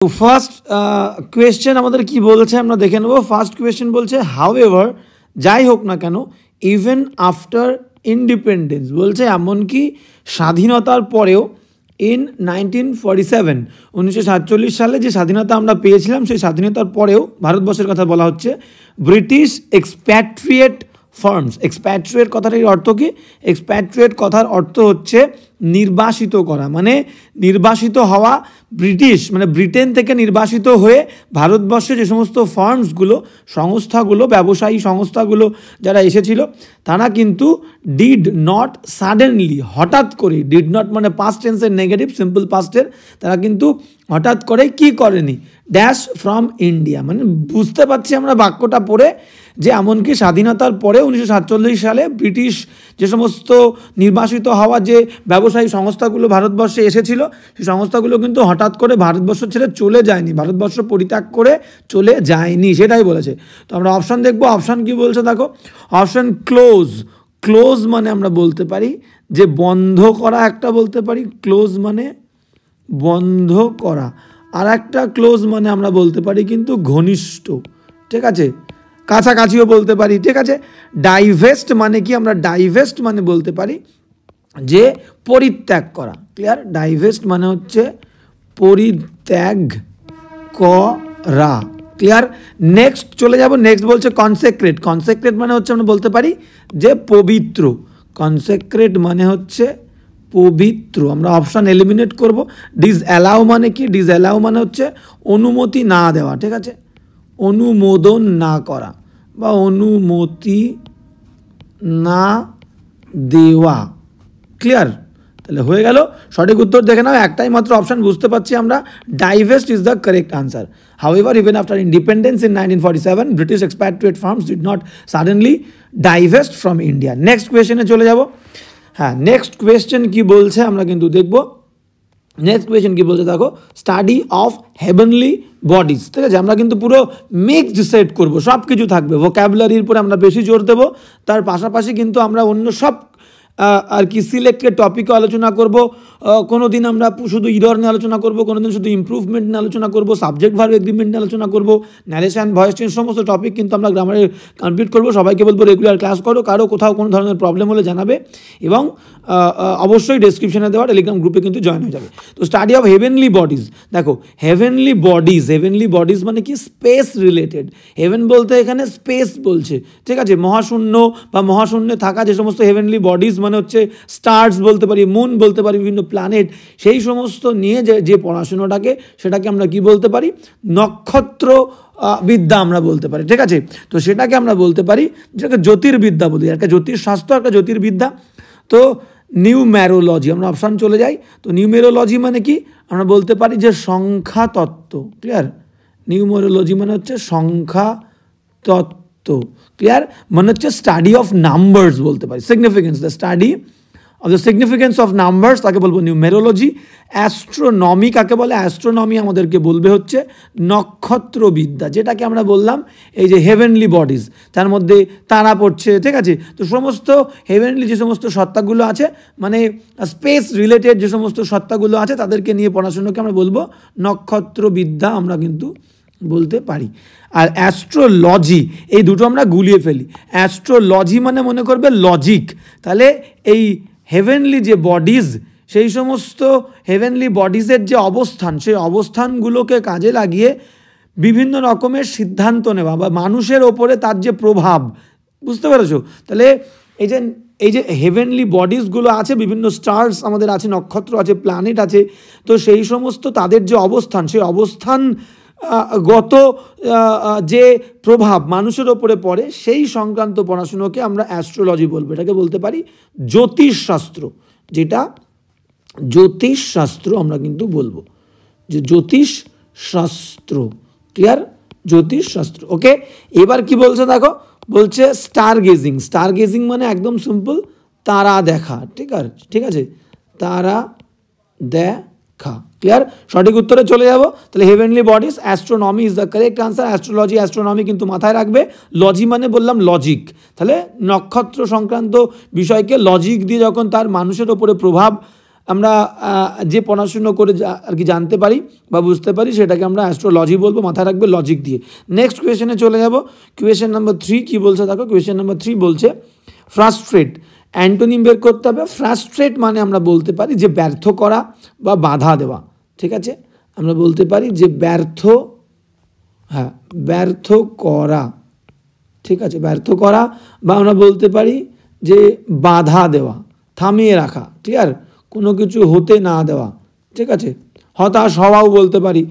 তো first question আমাদের কি বলছে আমরা দেখে নেব। ফার্স্ট কোয়েশ্চেন বলছে হাউএভার, যাই হোক না কেন, ইভেন আফটার ইন্ডিপেন্ডেন্স, বলছে এমনকি স্বাধীনতার পরেও ইন 1947 সালে যে স্বাধীনতা আমরা পেয়েছিলাম সেই স্বাধীনতার পরেও ভারতবর্ষের কথা বলা হচ্ছে ব্রিটিশ এক্সপ্যাট্রিয়েট ফার্মস। এক্সপ্যাট্রিয়েট কথাটির অর্থ কি? এক্সপ্যাট্রিয়েট কথার অর্থ হচ্ছে নির্বাসিত করা, মানে নির্বাসিত হওয়া। ব্রিটিশ মানে ব্রিটেন থেকে নির্বাসিত হয়ে ভারতবর্ষে যে সমস্ত ফার্মসগুলো, সংস্থাগুলো, ব্যবসায়ী সংস্থাগুলো যারা এসেছিল তারা কিন্তু ডিড নট সাডেনলি, হঠাৎ করে, ডিড নট মানে পাস্ট টেন্সের নেগেটিভ, সিম্পল পাস্টের, তারা কিন্তু হঠাৎ করে কি করেনি, ড্যাশ ফ্রম ইন্ডিয়া। মানে বুঝতে পারছি আমরা বাক্যটা পড়ে যে এমনকি স্বাধীনতার পরে 1947 সালে ব্রিটিশ যে সমস্ত নির্বাসিত হওয়া যে ব্যবসায়ী সংস্থাগুলো ভারতবর্ষে এসেছিল সেই সংস্থাগুলো কিন্তু হঠাৎ করে ভারতবর্ষ ছেড়ে চলে যায়নি, ভারতবর্ষ পরিত্যাগ করে চলে যায়নি, সেটাই বলেছে। তো আমরা অপশান দেখবো। অপশান কি বলছে দেখো, অপশান ক্লোজ। ক্লোজ মানে আমরা বলতে পারি যে বন্ধ করা, একটা বলতে পারি ক্লোজ মানে বন্ধ করা, আর একটা ক্লোজ মানে আমরা বলতে পারি কিন্তু ঘনিষ্ঠ, ঠিক আছে, কাছাকাছিও বলতে পারি, ঠিক আছে। ডাইভেস্ট মানে কি, আমরা ডাইভেস্ট মানে বলতে পারি যে পরিত্যাগ করা, ক্লিয়ার। ডাইভেস্ট মানে হচ্ছে পরিত্যাগ করা, ক্লিয়ার। নেক্সট চলে যাব। নেক্সট বলছে কনসেক্রেট। কনসেক্রেট মানে হচ্ছে আমরা বলতে পারি যে পবিত্র। কনসেক্রেট মানে হচ্ছে পবিত্র। আমরা অপশান এলিমিনেট করব। ডিসঅ্যালাউ মানে কি? ডিসঅ্যালাউ মানে হচ্ছে অনুমতি না দেওয়া, ঠিক আছে, অনুমোদন না করা বা অনুমতি না দেওয়া, ক্লিয়ার। তাহলে হয়ে গেল। সঠিক উত্তর দেখে নাও, একটাই মাত্র অপশান বুঝতে পারছি আমরা, divest is the correct answer. However even after independence in 1947 British expatriate firms did not suddenly divest from India. Next কোয়েশ্চেনে চলে যাব। হ্যাঁ, নেক্সট কোয়েশ্চেন কি বলছে আমরা কিন্তু দেখব। নেক্সট কোয়েশ্চেন কি বলছে দেখো, স্টাডি অফ হেভেনলি বডিজ, ঠিক আছে। আমরা কিন্তু পুরো মিক্সড সেট করব, সব কিছু থাকবে, ভোক্যাবুলারির উপরে আমরা বেশি জোর দেবো, তার পাশাপাশি কিন্তু আমরা অন্য সব আর কি সিলেক্টেড টপিকও আলোচনা করব। কোনো দিন আমরা শুধু ইরর নিয়ে আলোচনা করব, কোনো দিন শুধু ইমপ্রুভমেন্ট নিয়ে আলোচনা করব, সাবজেক্ট ভার্ব এগ্রিমেন্ট নিয়ে আলোচনা করব, ন্যারেশন, ভয়েস চেঞ্জ, সমস্ত টপিক কিন্তু আমরা গ্রামারে কমপ্লিট করব। সবাইকে বলবো রেগুলার ক্লাস করো, কারো কোথাও কোনো ধরনের প্রবলেম হলে জানাবে, এবং অবশ্যই ডেসক্রিপশনে দেওয়া টেলিগ্রাম গ্রুপে কিন্তু জয়েন হয়ে যাবে। তো স্টাডি অফ হেভেনলি বডিজ, দেখো হেভেনলি বডিজ, হেভেনলি বডিজ মানে কি? Space related. হেভেন বলতে এখানে স্পেস বলছে, ঠিক আছে, মহাশূন্য বা মহাশূন্যে থাকা যে সমস্ত হেভেনলি বডিজ মানে হচ্ছে স্টার্স বলতে পারি, মুন বলতে পারি, বিভিন্ন প্ল্যানেট, সেই সমস্ত নিয়ে যে পড়াশুনোটাকে, সেটাকে আমরা কি বলতে পারি? নক্ষত্র বিদ্যা আমরা বলতে পারি, ঠিক আছে। তো সেটাকে আমরা বলতে পারি যেটাকে জ্যোতির্বিদ্যা বলি, একটা জ্যোতিষশাস্ত্র, একটা জ্যোতির্বিদ্যা। তো নিউমেরোলজি, আমরা অপশান চলে যাই। তো নিউমেরোলজি মানে কি? আমরা বলতে পারি যে সংখ্যা তত্ত্ব, ক্লিয়ার। নিউমেরোলজি মানে হচ্ছে সংখ্যা তত্ত্ব, ক্লিয়ার, মানে হচ্ছে স্টাডি অফ নাম্বারস বলতে পারি। Significance, the study of the significance of numbers, তাকে বলবো নিউমেরোলজি। অ্যাস্ট্রোনমি কাকে বলে? অ্যাস্ট্রোনমি আমাদেরকে বলবে হচ্ছে নক্ষত্রবিদ্যা, যেটাকে আমরা বললাম এই যে হেভেনলি বডিজ, তার মধ্যে তারা পড়ছে, ঠিক আছে। তো সমস্ত হেভেনলি যে সমস্ত সত্তাগুলো আছে, মানে স্পেস রিলেটেড যে সমস্ত সত্তাগুলো আছে, তাদেরকে নিয়ে পড়াশুনোকে আমরা বলবো নক্ষত্রবিদ্যা, আমরা কিন্তু বলতে পারি। আর অ্যাস্ট্রোলজি, এই দুটো আমরা গুলিয়ে ফেলি। অ্যাস্ট্রোলজি মানে মনে করবে লজিক, তাহলে এই হেভেনলি যে বডিজ, সেই সমস্ত হেভেনলি বডিজের যে অবস্থান, সেই অবস্থানগুলোকে কাজে লাগিয়ে বিভিন্ন রকমের সিদ্ধান্ত নেওয়া বা মানুষের ওপরে তার যে প্রভাব, বুঝতে পেরেছো? তাহলে এই যে হেভেনলি বডিজগুলো আছে, বিভিন্ন স্টার্স আমাদের আছে, নক্ষত্র আছে, প্ল্যানেট আছে, তো সেই সমস্ত তাদের যে অবস্থান, সেই অবস্থান গত যে প্রভাব মানুষের ওপরে পড়ে, সেই সংক্রান্ত পড়াশুনোকে আমরা অ্যাস্ট্রোলজি বলবো। এটাকে বলতে পারি জ্যোতিষশাস্ত্র, যেটা জ্যোতিষশাস্ত্র আমরা কিন্তু বলবো যে জ্যোতিষশাস্ত্র, ক্লিয়ার, জ্যোতিষশাস্ত্র। ওকে, এবার কি বলছে দেখো, বলছে স্টার গেজিং। স্টার গেজিং মানে একদম সিম্পল তারা দেখা, ঠিক আছে, তারা দেখা, ক্লিয়ার। সঠিক উত্তরে চলে যাব। তাহলে heavenly bodies, astronomy is the correct answer. Astrology, astronomy কিন্তু মাথায় রাখবে। লজি মানে বললাম লজিক, তাহলে নক্ষত্র সংক্রান্ত বিষয়কে লজিক দিয়ে যখন তার মানুষের ওপরে প্রভাব আমরা যে পড়াশুনো করে আর কি জানতে পারি বা বুঝতে পারি সেটাকে আমরা অ্যাস্ট্রোলজি বলবো, মাথায় রাখবে লজিক দিয়ে। নেক্সট কোয়েশ্চেনে চলে যাব। কোয়েশ্চেন নাম্বার 3 কি বলছে দেখো, কোয়েশ্চেন নাম্বার 3 বলছে ফ্রাস্ট্রেট। অ্যান্টোনিম বের করতে হবে। ফ্রাস্ট্রেট মানে আমরা বলতে পারি যে ব্যর্থ করা বা বাধা দেওয়া, ঠিক আছে, আমরা বলতে পারি যে ব্যর্থ করা, ঠিক আছে, ব্যর্থ করা, বা আমরা বলতে পারি যে বাধা দেওয়া, থামিয়ে রাখা, ক্লিয়ার, কোনো কিছু হতে না দেওয়া, ঠিক আছে, হতাশ হওয়াও বলতে পারি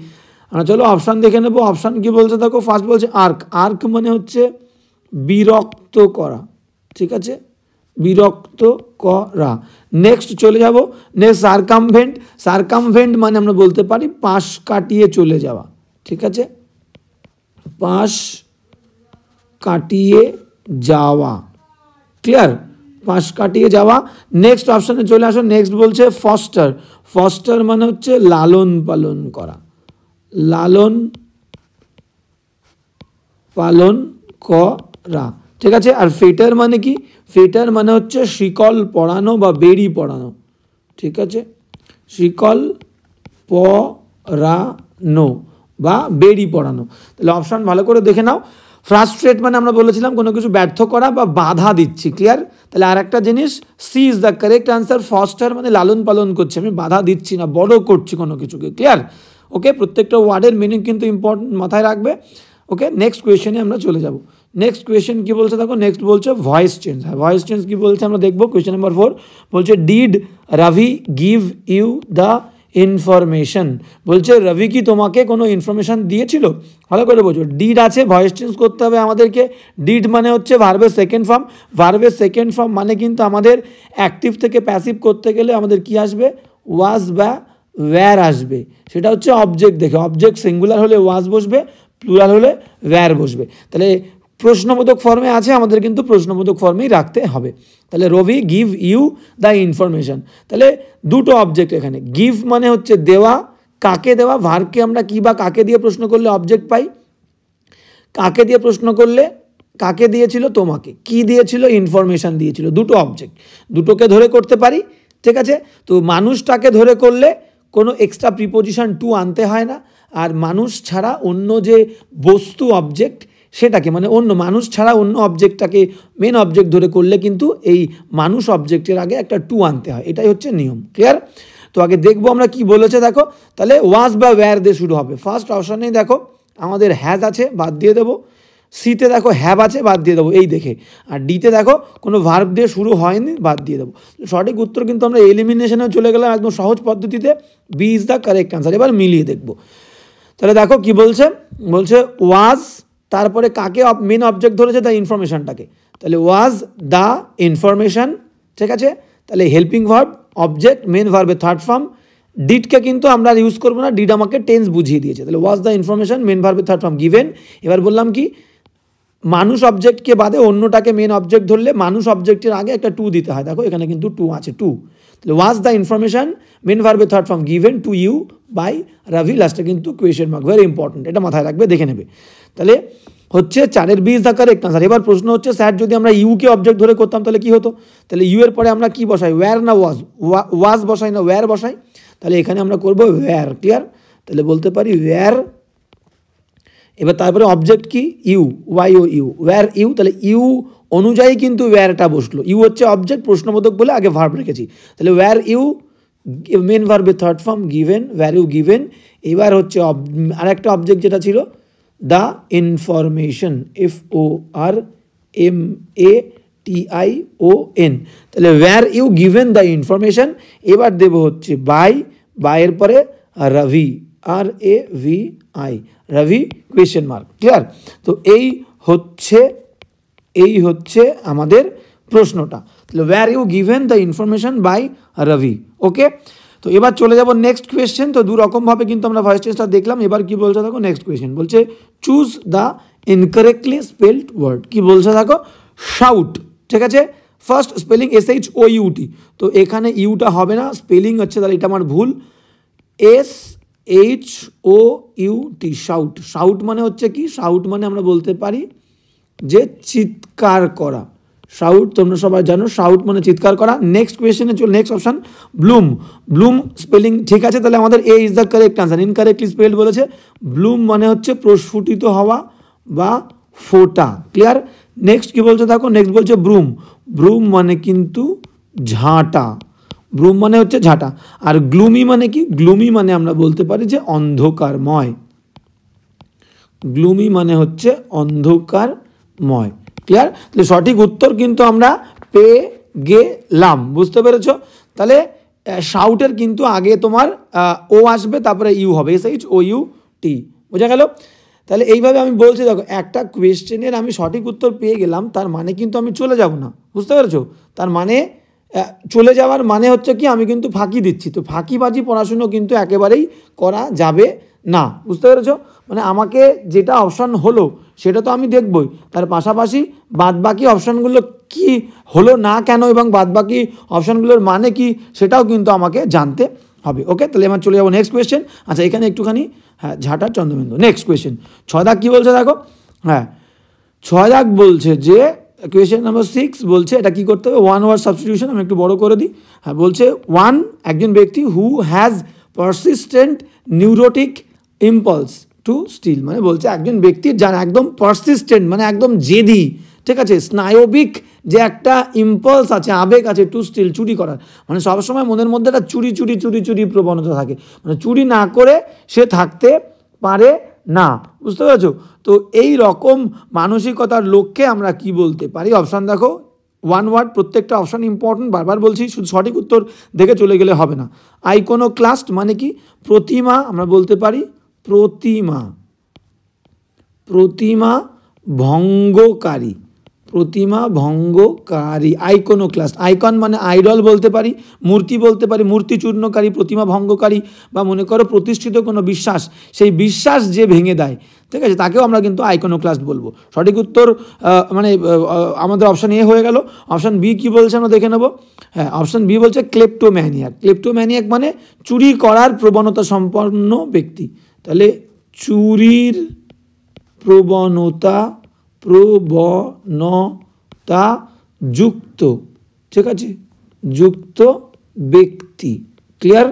আমরা। চলো অপশান দেখে নেবো। অপশান কি বলছে দেখো, ফার্স্ট বলছে আর্ক। আর্ক মানে হচ্ছে বিরক্ত করা, ঠিক আছে, বিরক্ত করা। নেক্সট চলে যাব, নেক্সট সার্কামভেন্ট। সার্কামভেন্ট মানে আমরা বলতে পারি পাশ কাটিয়ে চলে যাওয়া, ঠিক আছে, পাশ কাটিয়ে যাওয়া, ক্লিয়ার, পাশ কাটিয়ে যাওয়া। নেক্সট অপশানে চলে আসো। নেক্সট বলছে ফস্টার। ফস্টার মানে হচ্ছে লালন পালন করা, লালন পালন করা, ঠিক আছে। আর ফেটার মানে কি? ফেটার মানে হচ্ছে শিকল পরানো বা বেড়ি পরানো, ঠিক আছে, শিকল পরানো বা বেড়ি পরানো। তাহলে অপশান ভালো করে দেখে নাও। ফ্রাস্ট্রেট মানে আমরা বলেছিলাম কোনো কিছু ব্যর্থ করা বা বাধা দিচ্ছি, ক্লিয়ার। তাহলে আর একটা জিনিস, C is the correct answer. Foster মানে লালন পালন করছি, আমি বাধা দিচ্ছি না, বড় করছি কোনো কিছুকে, ক্লিয়ার। ওকে, প্রত্যেকটা ওয়ার্ডের মিনিং কিন্তু ইম্পর্টেন্ট, মাথায় রাখবে। ওকে, নেক্সট কোয়েশ্চেনে আমরা চলে যাব। নেক্সট কোয়েশ্চেন কি বলছে দেখো, নেক্সট বলছে ভয়েস চেঞ্জ। হ্যাঁ, ভয়েস চেঞ্জ কি বলছে আমরা দেখবো। কোয়েশ্চেন নাম্বার 4 বলছে did Ravi give you the information. বলছে রবি কি তোমাকে কোনো ইনফরমেশন দিয়েছিল? ভালো করে বোঝো, ডিড আছে, ভয়েস চেঞ্জ করতে হবে আমাদেরকে। ডিড মানে হচ্ছে ভার্বের সেকেন্ড ফর্ম। ভার্বের সেকেন্ড ফর্ম মানে কিন্তু আমাদের অ্যাক্টিভ থেকে প্যাসিভ করতে গেলে আমাদের কি আসবে? ওয়াজ বা ওয়্যার আসবে। সেটা হচ্ছে অবজেক্ট দেখে। অবজেক্ট সিঙ্গুলার হলে ওয়াজ বসবে, প্লুরাল হলে ওয়্যার বসবে। তাহলে প্রশ্নবোধক ফর্মে আছে, আমাদের কিন্তু প্রশ্নবোধক ফর্মেই রাখতে হবে। তাহলে রবি গিভ ইউ দ্য ইনফরমেশন, তাহলে দুটো অবজেক্ট এখানে। গিভ মানে হচ্ছে দেওয়া, কাকে দেওয়া, ভার্বকে আমরা কি বা কাকে দিয়ে প্রশ্ন করলে অবজেক্ট পাই, কাকে দিয়ে প্রশ্ন করলে কাকে দিয়েছিল, তোমাকে, কি দিয়েছিল, ইনফরমেশন দিয়েছিল, দুটো অবজেক্ট, দুটোকে ধরে করতে পারি, ঠিক আছে। তো মানুষটাকে ধরে করলে কোনো এক্সট্রা প্রিপোজিশন টু আনতে হয় না। আর মানুষ ছাড়া অন্য যে বস্তু অবজেক্ট সেটাকে, মানে অন্য মানুষ ছাড়া অন্য অবজেক্টটাকে মেন অবজেক্ট ধরে করলে কিন্তু এই মানুষ অবজেক্টের আগে একটা টু আনতে হয়, এটাই হচ্ছে নিয়ম, ক্লিয়ার। তো আগে দেখবো আমরা কি বলেছে দেখো। তাহলে ওয়াজ বা ওয়্যার দিয়ে শুরু হবে। ফার্স্ট অপশানেই দেখো আমাদের হ্যাজ আছে, বাদ দিয়ে দেবো। সিতে দেখো হ্যাভ আছে, বাদ দিয়ে দেবো এই দেখে। আর ডিতে দেখো কোনো ভার্ব দিয়ে শুরু হয়নি, বাদ দিয়ে দেবো। সঠিক উত্তর কিন্তু আমরা এলিমিনেশনে চলে গেলাম একদম সহজ পদ্ধতিতে। B is the correct answer. এবার মিলিয়ে দেখবো। তাহলে দেখো কি বলছে, বলছে ওয়াজ, তারপরে কাকে মেন অবজেক্ট ধরেছে, দ্য ইনফরমেশনটাকে। তাহলে ওয়াজ দ্য ইনফরমেশন, ঠিক আছে। তাহলে হেল্পিং ভার্ব, অবজেক্ট, মেন ভার্বের থার্ড ফর্ম। ডিডকে কিন্তু আমরা ইউজ করবো না, ডিড আমাকে টেন্স বুঝিয়ে দিয়েছে। তাহলে ওয়াজ দ্য ইনফরমেশন, মেন ভার্বের থার্ড ফর্ম গিভেন। এবার বললাম কি, মানুষ অবজেক্টকে বাদে অন্যটাকে মেন অবজেক্ট ধরলে মানুষ অবজেক্টের আগে একটা টু দিতে হয়। দেখো এখানে কিন্তু টু আছে, টু। তাহলে ওয়াজ দ্য ইনফরমেশন, মেন ভার্বের third form given to you by Ravi, লাস্টে কিন্তু কোয়েশ্চেন মার্ক, ভেরি ইম্পর্টেন্ট, এটা মাথায় রাখবে, দেখে নেবে। তাহলে হচ্ছে 4-এর B is the correct answer. এবার প্রশ্ন হচ্ছে স্যার যদি আমরা ইউকে অবজেক্ট ধরে করতাম তাহলে কি হতো? তাহলে ইউ এর পরে আমরা কি বসাই, ওয়্যার না ওয়াজ? ওয়াজ বসাই না ওয়্যার বসাই? তাহলে এখানে আমরা করবো ওয়্যার, ক্লিয়ার। তাহলে বলতে পারি ওয়্যার। এবার তারপরে অবজেক্ট কি, you, Y O U, where you. তাহলে ইউ অনুযায়ী কিন্তু ওয়্যারটা বসলো। ইউ হচ্ছে অবজেক্ট, প্রশ্নবোধক বলে আগে ভার্ব রেখেছি। তাহলে ওয়্যার ইউ, মেন ভার্বের third form given, wire you given. এবার হচ্ছে আরেকটা অবজেক্ট যেটা ছিল দ্য ইনফরমেশন, FORMATION। তাহলে wire you given the information. এবার দেব হচ্ছে বাই, বাইয়ের পরে রবি, RAVI, রবি কোয়েশ্চেন মার্ক, ক্লিয়ার। তো এই হচ্ছে আমাদের প্রশ্নটা। তাহলে wire you given the information by রবি। ওকে, তো এবার চলে যাব নেক্সট কোয়েশ্চেন। তো দু রকমভাবে কিন্তু আমরা ভয়েস চেঞ্জটা দেখলাম। এবার কি বলছে দেখো, নেক্সট কোয়েশ্চেন বলছে choose the incorrectly spelled word. কি বলছে দেখো, শাউট, ঠিক আছে। ফার্স্ট স্পেলিং SHOUT, তো এখানে ইউটা হবে না, স্পেলিং হচ্ছে, তাহলে এটা আমার ভুল। SHOUT, shout. শাউট মানে হচ্ছে কি, শাউট মানে আমরা বলতে পারি যে চিৎকার করা, শাউট তোমরা সবাই জানো, শাউট মানে চিৎকার করা। নেক্সট কোয়েশ্চেনে চল, next option bloom. Bloom spelling ঠিক আছে, তাহলে আমাদের A is the correct answer. Incorrectly spelled বলেছে। ব্লুম মানে হচ্ছে প্রস্ফুটিত হওয়া বা ফোটা। ক্লিয়ার? নেক্সট কি বলছে দেখো, নেক্সট বলছে ব্রুম। ব্রুম মানে কিন্তু ঝাঁটা। ব্রুম মানে হচ্ছে ঝাঁটা। আর গ্লুমি মানে কি? গ্লুমি মানে আমরা বলতে পারি যে অন্ধকারময়। গ্লুমি মানে হচ্ছে অন্ধকারময়। ক্লিয়ার? তাহলে সঠিক উত্তর কিন্তু আমরা পেয়ে গেলাম, বুঝতে পেরেছো? তাহলে শাউটের কিন্তু আগে তোমার ও আসবে, তারপরে ইউ হবে, SHOUT। বোঝা গেল? তাহলে এইভাবে আমি বলছি দেখো, একটা কোয়েশ্চেনের আমি সঠিক উত্তর পেয়ে গেলাম, তার মানে কিন্তু আমি চলে যাব না, বুঝতে পেরেছো? তার মানে চলে যাওয়ার মানে হচ্ছে কি, আমি কিন্তু ফাঁকি দিচ্ছি। তো ফাঁকিবাজি পড়াশুনো কিন্তু একেবারেই করা যাবে না, বুঝতে পেরেছো? মানে আমাকে যেটা অপশান হলো সেটা তো আমি দেখবই, তার পাশাপাশি বাদবাকি অপশানগুলো কি হলো না কেন এবং বাদবাকি অপশানগুলোর মানে কি সেটাও কিন্তু আমাকে জানতে হবে। ওকে, তাহলে আমার চলে যাবো নেক্সট কোয়েশ্চেন। আচ্ছা, এখানে একটুখানি ঝাঁটার চন্দ্রবিন্দু। নেক্সট কোয়েশ্চেন 6 দাগ কী বলছে দেখো। 6 দাগ বলছে যে কোয়েশ্চেন নাম্বার 6 বলছে এটা কি করতে হবে, ওয়ান ওয়ার্ড সাবস্টিটিউশন। আমি একটু বড় করে দিই। বলছে একজন ব্যক্তি who has persistent neurotic impulse to steal, মানে বলছে একজন ব্যক্তির যার একদম পারসিস্টেন্ট মানে একদম জেদি, ঠিক আছে, স্নায়বিক যে একটা ইম্পালস আছে, আবেগ আছে, টু স্টিল চুরি করার, মানে সবসময় মনের মধ্যে একটা চুরি প্রবণতা থাকে, মানে চুরি না করে সে থাকতে পারে না, বুঝতে পেরেছো? তো এই রকম মানসিকতার লোককে আমরা কি বলতে পারি? অপশান দেখো, ওয়ান ওয়ার্ড, প্রত্যেকটা অপশান ইম্পর্টেন্ট, বারবার বলছি, শুধু সঠিক উত্তর দেখে চলে গেলে হবে না। আইকোনোক্লাস্ট মানে কি? প্রতিমা, আমরা বলতে পারি প্রতিমা ভঙ্গকারী, প্রতিমা ভঙ্গকারী, আইকোনোক্লাস্ট। আইকন মানে আইডল বলতে পারি, মূর্তি বলতে পারি, মূর্তি চূর্ণকারী, প্রতিমা ভঙ্গকারী, বা মনে করো প্রতিষ্ঠিত কোনো বিশ্বাস, সেই বিশ্বাস যে ভেঙে দেয়, ঠিক আছে, তাকেও আমরা কিন্তু আইকোনোক্লাস্ট বলবো। সঠিক উত্তর মানে আমাদের অপশান এ হয়ে গেল। অপশান বি কি বলছে আমরা দেখে নেব। অপশান বি বলছে ক্লেপ্টোম্যানিয়াক। ক্লেপ্টোম্যানিয়াক মানে চুরি করার প্রবণতা সম্পন্ন ব্যক্তি। তাহলে চুরির প্রবণতা যুক্ত, ঠিক আছে, যুক্ত ব্যক্তি। ক্লিয়ার?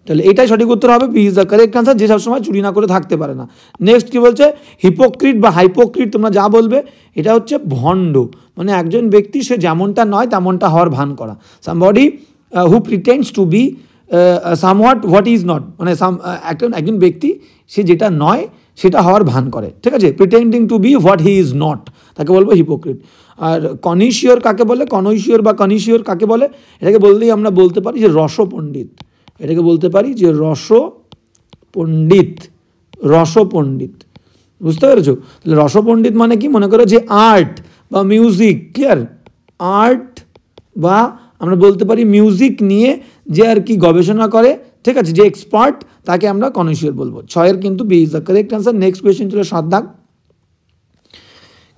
তাহলে এটাই সঠিক উত্তর হবে, B is the correct answer, যে সবসময় চুরি না করে থাকতে পারে না। নেক্সট কি বলছে, হিপোক্রিট বা হাইপোক্রিট, তোমরা যা বলবে, এটা হচ্ছে ভণ্ড, মানে একজন ব্যক্তি সে যেমনটা নয় তেমনটা হওয়ার ভান করা। Somebody who pretends to be somewhat what is not, মানে একজন ব্যক্তি সে যেটা নয় সেটা হওয়ার ভান করে, ঠিক আছে, pretending to be what he is not, তাকে বলবো হিপোক্রিট। আর কনিশিওর কাকে বলে, কনৈশিওর বা কনিশিওর কাকে বলে, এটাকে বললেই আমরা বলতে পারি যে রসপণ্ডিত, এটাকে বলতে পারি যে রসপণ্ডিত, বুঝতে পেরেছো? তাহলে রসপণ্ডিত মানে কি, মনে করো যে আর্ট বা মিউজিক, ক্লিয়ার, আর্ট বা আমরা বলতে পারি মিউজিক নিয়ে যে আর কি গবেষণা করে, ঠিক আছে, যে এক্সপার্ট, তাকে আমরা কনৈশিওর বলবো। 6 কিন্তু B is the correct answer. Next question ছিল 7 দাগ।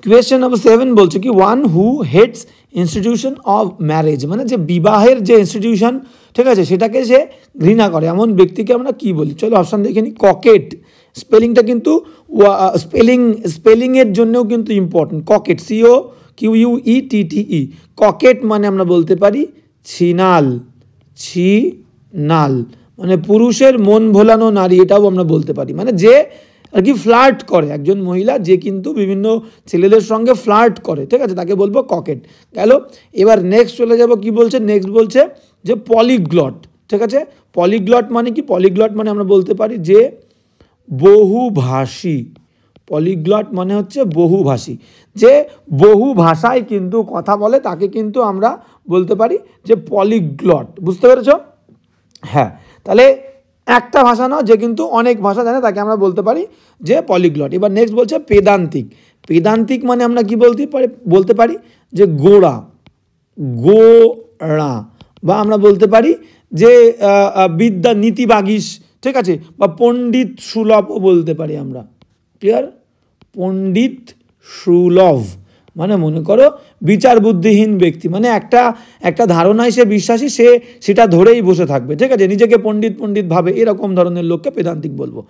কোয়েশ্চেন নাম্বার 7 বলছে কি, one who hates institution of marriage, মানে যে বিবাহের যে ইনস্টিটিউশন, ঠিক আছে, সেটাকে সে ঘৃণা করে, এমন ব্যক্তিকে আমরা কি বলি? চলো অপশান দেখে নিই। ককেট, স্পেলিংটা কিন্তু স্পেলিংয়ের জন্যও কিন্তু ইম্পর্টেন্ট। ককেট, COQUETTE, ককেট মানে আমরা বলতে পারি ছিনাল, মানে পুরুষের মন ভোলানো নারী, এটাও আমরা বলতে পারি, মানে যে আর কি ফ্লার্ট করে, একজন মহিলা যে কিন্তু বিভিন্ন ছেলেদের সঙ্গে ফ্লার্ট করে, ঠিক আছে, তাকে বলবো ককেট। গেল। এবার নেক্সট চলে যাব, কি বলছে, নেক্সট বলছে যে পলিগ্লট, ঠিক আছে। পলিগ্লট মানে কি? পলিগ্লট মানে আমরা বলতে পারি যে বহুভাষী। পলিগ্লট মানে হচ্ছে বহুভাষী, যে বহু ভাষায় কিন্তু কথা বলে, তাকে কিন্তু আমরা বলতে পারি যে পলিগ্লট, বুঝতে পেরেছো? হ্যাঁ, তাহলে একটা ভাষা না, যে কিন্তু অনেক ভাষা জানে, তাকে আমরা বলতে পারি যে পলিগ্লট। এবার নেক্সট বলছে পেদান্তিক। পেদান্তিক মানে আমরা কি বলতে পারি যে গোড়া, বা আমরা বলতে পারি যে বিদ্যা নীতিবাগীশ, ঠিক আছে, বা পণ্ডিত সুলভও বলতে পারি আমরা। ক্লিয়ার? পণ্ডিত সুলভ, মানে মনে করো বিচার বুদ্ধিহীন ব্যক্তি, মানে একটা ধারণায় সে বিশ্বাসী, সে সেটা ধরেই বসে থাকবে, ঠিক আছে, নিজেকে পণ্ডিত পণ্ডিত ভাবে, এরকম ধরনের লোককে পেদান্তিক বলবো।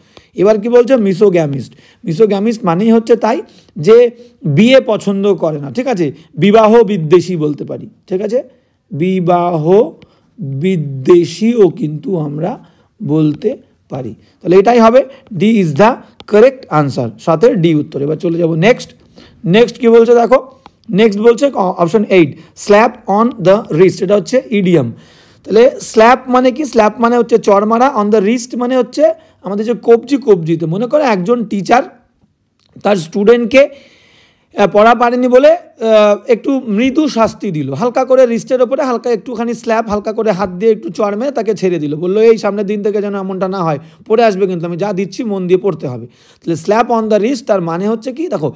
এবার কি বলছে, মিসোগ্যামিস্ট। মিসোগ্যামিস্ট মানেই হচ্ছে তাই যে বিয়ে পছন্দ করে না, ঠিক আছে, বিবাহ বিদ্বেষী বলতে পারি, ঠিক আছে, বিবাহ বিদ্বেষীও কিন্তু আমরা বলতে পারি। তাহলে এটাই হবে, D is the correct answer, সাথে ডি উত্তর। এবার চলে যাব নেক্সট কি বলছে দেখো, নেক্সট বলছে option 8 slap on the wrist, এটা হচ্ছে ইডিয়াম। তাহলে স্ল্যাপ মানে কি, স্ল্যাপ মানে হচ্ছে চড় মারা, অন দ্য রিস্ট মানে হচ্ছে আমাদের যে কবজিতে, মনে করো একজন টিচার তার স্টুডেন্টকে পড়া পারেনি বলে একটু মৃদু শাস্তি দিল, হালকা করে রিস্টের ওপরে হালকা একটুখানি স্ল্যাপ, হালকা করে হাত দিয়ে একটু চড় মেরে তাকে ছেড়ে দিল, বললো এই সামনের দিন থেকে যেন এমনটা না হয়, পড়ে আসবে কিন্তু আমি যা দিচ্ছি মন দিয়ে পড়তে হবে। তাহলে স্ল্যাপ অন দ্য রিস্ট তার মানে হচ্ছে কি, দেখো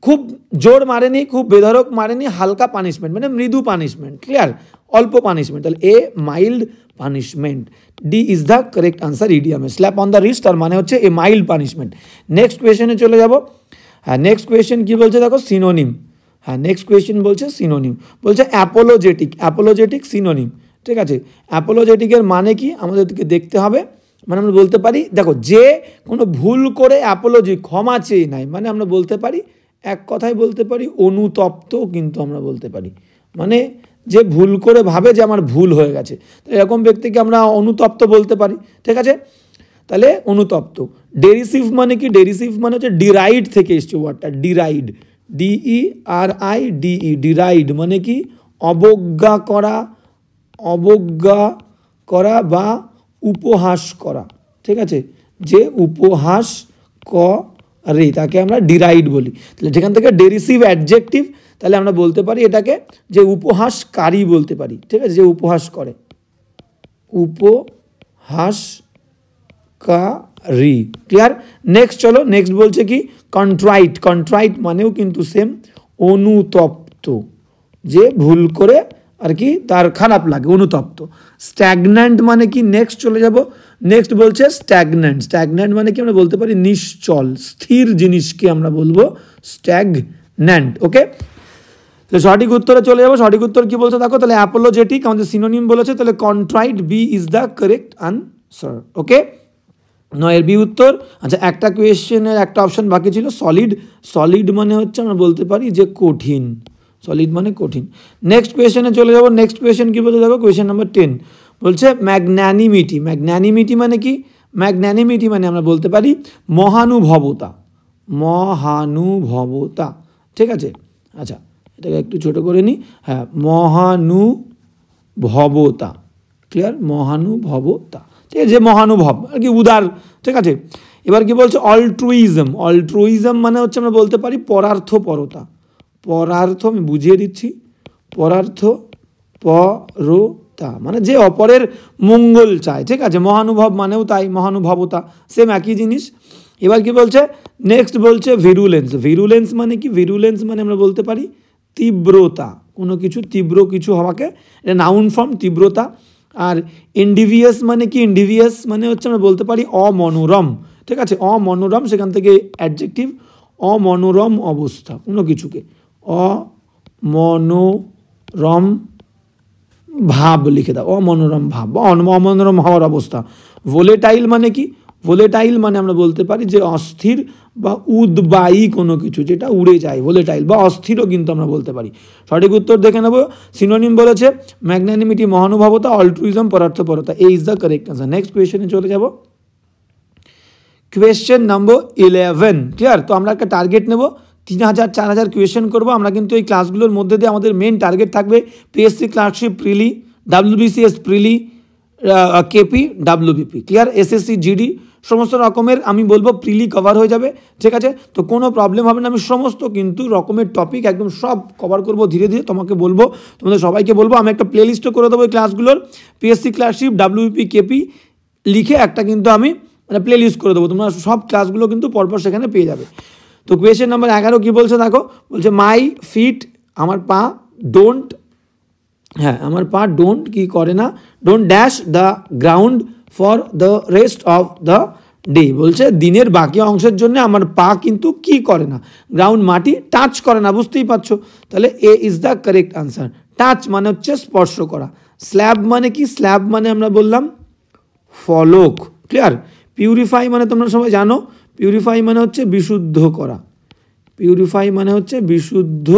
খুব জোর মারেনি, খুব বেধড়ক মারেনি, হালকা পানিশমেন্ট মানে মৃদু পানিশমেন্ট, ক্লিয়ার, অল্প পানিশমেন্ট, তাহলে a mild punishment, D is the correct answer ইডিয়ামে। স্ল্যাপ অন দ্য রিস্ট তার মানে হচ্ছে এ মাইল্ড পানিশমেন্ট। নেক্সট কোয়েশনে চলে যাব। হ্যাঁ, নেক্সট কোয়েশ্চেন কি বলছে দেখো, সিনোনিম। হ্যাঁ, নেক্সট কোয়েশ্চেন বলছে সিনোনিম, বলছে অ্যাপোলোজেটিক সিনোনিম, ঠিক আছে। অ্যাপোলোজেটিকের মানে কি আমাদেরকে দেখতে হবে, মানে আমরা বলতে পারি দেখো যে কোনো ভুল করে অ্যাপোলজি ক্ষমা চেয়ে নাই, মানে আমরা বলতে পারি, এক কথায় বলতে পারি অনুতপ্ত, কিন্তু আমরা বলতে পারি মানে যে ভুল করে ভাবে যে আমার ভুল হয়ে গেছে, এরকম ব্যক্তিকে আমরা অনুতপ্ত বলতে পারি, ঠিক আছে। তাহলে অনুতপ্ত। ডেরিসিভ মানে কি, ডেরিসিভ মানে হচ্ছে ডিরাইড থেকে এসছে ওয়ার্ডটা, ডিরাইড, DERIDE, ডিরাইড মানে কি অবজ্ঞা করা বা উপহাস করা, ঠিক আছে, যে উপহাস করে তাকে আমরা ডিরাইড বলি। তাহলে যেখান থেকে ডেরিসিভ অ্যাডজেক্টিভ, তাহলে আমরা বলতে পারি এটাকে যে উপহাসকারী বলতে পারি, ঠিক আছে, যে উপহাস করে, উপহাসকারী, ক্লিয়ার। নেক্সট চলো, নেক্সট বলছে কি কন্ট্রাইট মানেও কিন্তু সেম, অনুতপ্ত, যে ভুল করে আর কি তার খারাপ লাগে, অনুতপ্ত। স্ট্যাগন্যান্ট মানে কি, নেক্সট চলে যাব। নেক্সট বলছে স্ট্যাগন্যান্ট মানে কি আমরা বলতে পারি নিশ্চল, স্থির জিনিসকে আমরা বলবো স্ট্যাগন্যান্ট, ওকে। তাহলে সঠিক উত্তরে চলে যাবো। সঠিক উত্তর কি বলছে দেখো, তাহলে অ্যাপোলোজেটিক আমাদের সিনোনিম বলেছে, তাহলে contrite, B is the correct answer, okay. নয়ের বি উত্তর। আচ্ছা, একটা কোয়েশ্চেনের একটা অপশন বাকি ছিল, সলিড মানে হচ্ছে আমরা বলতে পারি যে কঠিন, সলিড মানে কঠিন। নেক্সট কোয়েশ্চেনে চলে যাবো। নেক্সট কোয়েশ্চেন কি বলছে দেখো, কোয়েশ্চেন নাম্বার 10 বলছে ম্যাগনানিমিটি মানে কি, ম্যাগনানিমিটি মানে আমরা বলতে পারি মহানুভবতা, ঠিক আছে। আচ্ছা, এটাকে একটু ছোট করে নিই, হ্যাঁ, মহানুভবতা, ক্লিয়ার, মহানুভবতা, ঠিক আছে, যে মহানুভব আর কি, উদার, ঠিক আছে। এবার কি বলছে অল্ট্রুইজম মানে হচ্ছে আমরা বলতে পারি পরার্থপরতা, আমি বুঝিয়ে দিচ্ছি, পরতা মানে যে অপরের মঙ্গল চায়, ঠিক আছে। মহানুভব মানেও তাই, মহানুভবতা সেম একই জিনিস। এবার কি বলছে, নেক্সট বলছে ভিরুলেন্স মানে কি, ভিরুলেন্স মানে আমরা বলতে পারি তীব্রতা, কোনো কিছু তীব্র কিছু হওয়াকে, এটা নাউন ফর্ম তীব্রতা। আর ইন্ডিভিয়াস মানে কি, ইন্ডিভিয়াস মানে হচ্ছে আমরা বলতে পারি অমনোরম, ঠিক আছে, অমনোরম, সেখান থেকে অ্যাডজেক্টিভ, অমনোরম অবস্থা, কোনো কিছুকে অমনোরম ভাব লিখে দাও, অমনোরম ভাব বা অমনোরম হওয়ার অবস্থা। ভোলেটাইল মানে কি, ভোলেটাইল মানে আমরা বলতে পারি যে অস্থির বা উদ্বায়ী কোনো কিছু, যেটা উড়ে যায়, ভোলেটাইল বা অস্থিরও কিন্তু আমরা বলতে পারি। সঠিক উত্তর দেখে নেব। সিনোনিম বলেছে ম্যাগনানিমিটি মহানুভবতা, অল্ট্রুইজম পরার্থপরতা, A is the correct answer. Next কোয়েশ্চেনে চলে যাব। Question number 11, clear. তো আমরা একটা টার্গেট নেব, 3000-4000 কোয়েশ্চেন করবো আমরা, কিন্তু এই ক্লাসগুলোর মধ্যে দিয়ে আমাদের মেন টার্গেট থাকবে PSC clerkship prelim, WBCS prelim, KP, WBP, clear. SSC GD সমস্ত রকমের আমি বলবো প্রিলি কভার হয়ে যাবে, ঠিক আছে। তো কোনো প্রবলেম হবে না, আমি সমস্ত কিন্তু রকমের টপিক একদম সব কভার করবো ধীরে ধীরে, তোমাকে বলবো, তোমাদের সবাইকে বলবো, আমি একটা প্লেলিস্টও করে দেবো এই ক্লাসগুলোর, পিএসসি ক্লার্কশিপ, WBP, কেপি লিখে একটা কিন্তু আমি মানে প্লে লিস্ট করে দেবো, তোমরা সব ক্লাসগুলো কিন্তু পরপর সেখানে পেয়ে যাবে। তো কোয়েশ্চেন নাম্বার 11 কী বলছে দেখো, বলছে মাই ফিট, আমার পা, ডোন্ট, হ্যাঁ আমার পা ডোন্ট কি করে না, don't dash the ground for the rest of the day. বলছে দিনের বাকি অংশের জন্য আমার পা কিন্তু কি করে না, গ্রাউন্ড মাটি টাচ করে না, বুঝতেই পারছো। তাহলে A is the correct answer. Touch মানে হচ্ছে স্পর্শ করা। স্ল্যাব মানে কি? স্ল্যাব মানে আমরা বললাম ফলক। ক্লিয়ার? পিউরিফাই মানে তোমরা সবাই জানো, পিউরিফাই মানে হচ্ছে বিশুদ্ধ করা। পিউরিফাই মানে হচ্ছে বিশুদ্ধ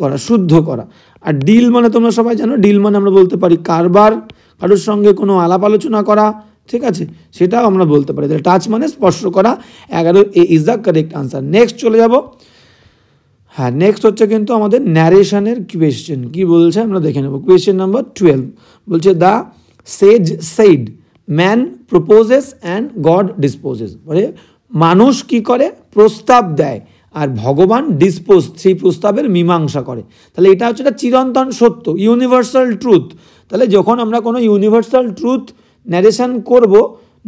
করা, শুদ্ধ করা। আর ডিল মানে তোমরা সবাই জানো, ডিল মানে আমরা বলতে পারি কারবার, কারোর সঙ্গে কোনো আলাপ আলোচনা করা, ঠিক আছে, সেটাও আমরা বলতে পারি। তাহলে টাচ মানে স্পর্শ করা। 11 A is the correct answer. Next চলে যাব। হ্যাঁ, নেক্সট হচ্ছে কিন্তু আমাদের ন্যারেশনের কোয়েশ্চেন। কি বলছে আমরা দেখে নেব। কোয়েশ্চেন নাম্বার 12 বলছে the Sage said man proposes and god disposes. মানে মানুষ কি করে? প্রস্তাব দেয়, আর ভগবান ডিসপোজ, সেই প্রস্তাবের মীমাংসা করে। তাহলে এটা হচ্ছে একটা চিরন্তন সত্য, ইউনিভার্সাল ট্রুথ। তাহলে যখন আমরা কোনো ইউনিভার্সাল ট্রুথ ন্যারেশন করব,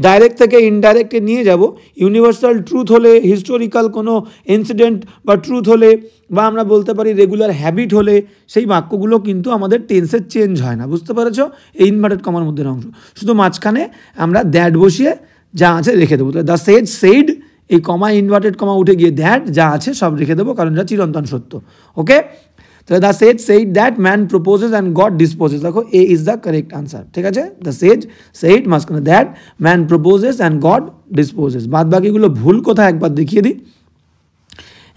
ডাইরেক্ট থেকে ইনডাইরেক্টে নিয়ে যাব। ইউনিভার্সাল ট্রুথ হলে, হিস্টোরিক্যাল কোনো ইনসিডেন্ট বা ট্রুথ হলে, বা আমরা বলতে পারি রেগুলার হ্যাবিট হলে, সেই বাক্যগুলো কিন্তু আমাদের টেন্সের চেঞ্জ হয় না, বুঝতে পেরেছ? এই ইনভার্টেড কমার মধ্যে অংশ, শুধু মাঝখানে আমরা দ্যাট বসিয়ে যা আছে রেখে দেবো। দ্য সেজ সেইড, এই কমা ইনভার্টেড কমা উঠে গিয়ে দ্যাট যা আছে সব রেখে দেবো, কারণ এটা চিরন্তন সত্য। ওকে, তাহলে the Sage said that man proposes and god disposes. দেখো এ ইজ দ্য কারেক্ট আনসার, ঠিক আছে। দ্য সেজ সেইড মাঝখানে that man proposes and god disposes. বাদ বাকিগুলো ভুল কোথায় একবার দেখিয়ে দিই।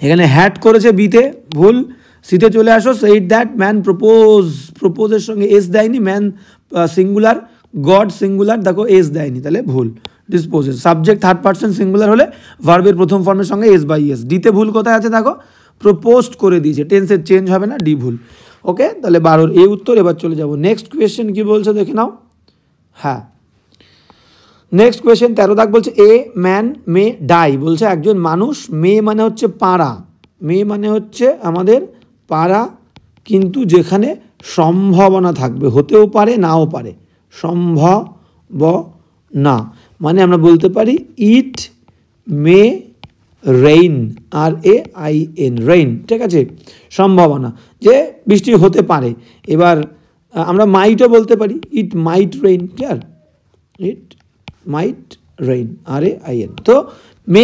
এখানে হ্যাট করেছে বিতে, ভুল। সিতে চলে আসো। সেইড দ্যাট ম্যান প্রপোজের সঙ্গে এস দেয়নি, ম্যান সিঙ্গুলার, গড সিঙ্গুলার, দেখো এস দেয়নি, তাহলে ভুল। Disposes subject third person singular হলে ভার্বের প্রথম ফর্মের সঙ্গে এস বাই এস। ডিতে ভুল কোথায় আছে দেখো, প্রপোজড করে দিয়েছে, টেন্সের চেঞ্জ হবে না, ডি ভুল। ওকে, তাহলে 12 এই উত্তর। এবার চলে যাব নেক্সট কোয়েশ্চেন। কি বলছে দেখে নাও। হ্যাঁ, নেক্সট কোয়েশ্চেন 13 দাগ বলছে এ ম্যান মে ডাই। বলছে একজন মানুষ, মে মানে হচ্ছে পাড়া, মে মানে হচ্ছে আমাদের পাড়া, কিন্তু যেখানে সম্ভাবনা থাকবে, হতেও পারে নাও পারে, সম্ভাবনা মানে আমরা বলতে পারি it may rain, R A I N, rain, ঠিক আছে, সম্ভাবনা যে বৃষ্টি হতে পারে। এবার আমরা মাইটও বলতে পারি, it might rain, clear, it might rain, R A I N. তো মে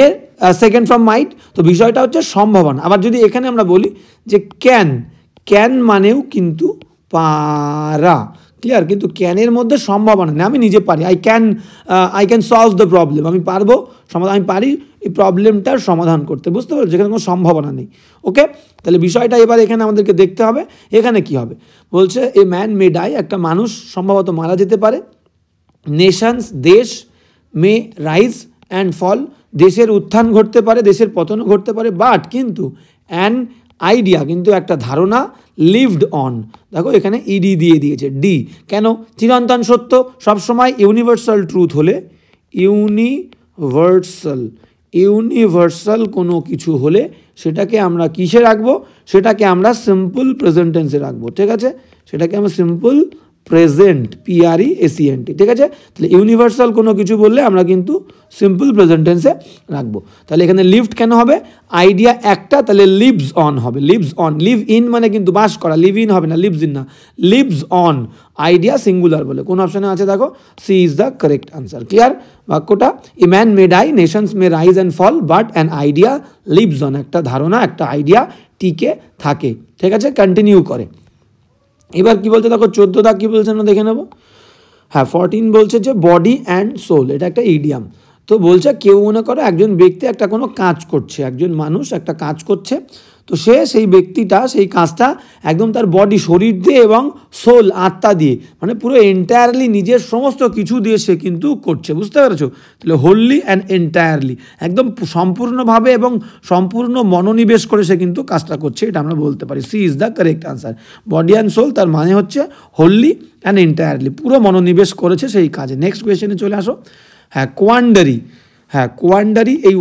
সেকেন্ড ফ্রম মাইট, তো বিষয়টা হচ্ছে সম্ভাবনা। আবার যদি এখানে আমরা বলি যে ক্যান, ক্যান মানেও কিন্তু পারা, ক্লিয়ার, কিন্তু ক্যানের মধ্যে সম্ভাবনা নেই, আমি নিজে পারি, I can solve the problem, আমি পারবো সমাধান, আমি পারি এই প্রবলেমটার সমাধান করতে, বুঝতে পারছো, যেখানে কোনো সম্ভাবনা নেই। ওকে, তাহলে বিষয়টা এবার এখানে আমাদেরকে দেখতে হবে এখানে কি হবে। বলছে এ ম্যান মে ডাই, একটা মানুষ সম্ভবত মারা যেতে পারে। নেশনস, দেশ, মে রাইজ অ্যান্ড ফল, দেশের উত্থান ঘটতে পারে, দেশের পতনও ঘটতে পারে, বাট কিন্তু অ্যান আইডিয়া, কিন্তু একটা ধারণা, লিভড অন, দেখো এখানে ইডি দিয়ে দিয়েছে, ডি কেন? চিরন্তন সত্য সবসময় ইউনিভার্সাল ট্রুথ হলে, ইউনিভার্সাল কোনো কিছু হলে সেটাকে আমরা কিসে রাখবো? সেটাকে আমরা সিম্পল প্রেজেন্ট টেন্সে রাখবো, ঠিক আছে, সেটাকে আমরা সিম্পল প্রেজেন্ট, PRESENT, ঠিক আছে। তাহলে ইউনিভার্সাল কোনো কিছু বললে আমরা কিন্তু সিম্পল প্রেজেন্ট টেন্সে রাখবো। তাহলে এখানে লিভড কেন হবে? আইডিয়া একটা, তাহলে লিভস অন হবে, লিভস অন। লিভ ইন মানে কিন্তু বাস করা, লিভ ইন হবে না, লিভস ইন না, লিভস অন, আইডিয়া সিঙ্গুলার বলে কোন অপশানে আছে দেখো, C is the correct answer. Clear বাক্যটা? A man may die, nations may rise and fall, but an idea lives on, একটা ধারণা, একটা আইডিয়া টিকে থাকে, ঠিক আছে, কন্টিনিউ করে। এবার কি বলছে দেখো 14 দাগ কি বলছে আমরা দেখে নেব। হ্যাঁ, 14 বলছে যে বডি অ্যান্ড সোল, এটা একটা ইডিয়াম। তো বলছে কেউ মনে করো একজন ব্যক্তি একটা কোনো কাজ করছে, একজন মানুষ একটা কাজ করছে, তো সেই ব্যক্তিটা সেই কাজটা একদম তার বডি, শরীর দিয়ে এবং সোল, আত্মা দিয়ে, মানে পুরো এন্টায়ারলি নিজের সমস্ত কিছু দিয়ে সে কিন্তু করছে, বুঝতে পেরেছো? তাহলে হোললি অ্যান্ড এন্টায়ারলি, একদম সম্পূর্ণভাবে এবং সম্পূর্ণ মনোনিবেশ করে সে কিন্তু কাজটা করছে, এটা আমরা বলতে পারি। C is the correct answer. Body and soul তার মানে হচ্ছে হোললি অ্যান্ড এন্টায়ারলি, পুরো মনোনিবেশ করেছে সেই কাজে। নেক্সট কোয়েশ্চেনে চলে আসো। হ্যাঁ, কোয়ান্ডারি। হ্যাঁ, কোয়ান্ডারি এই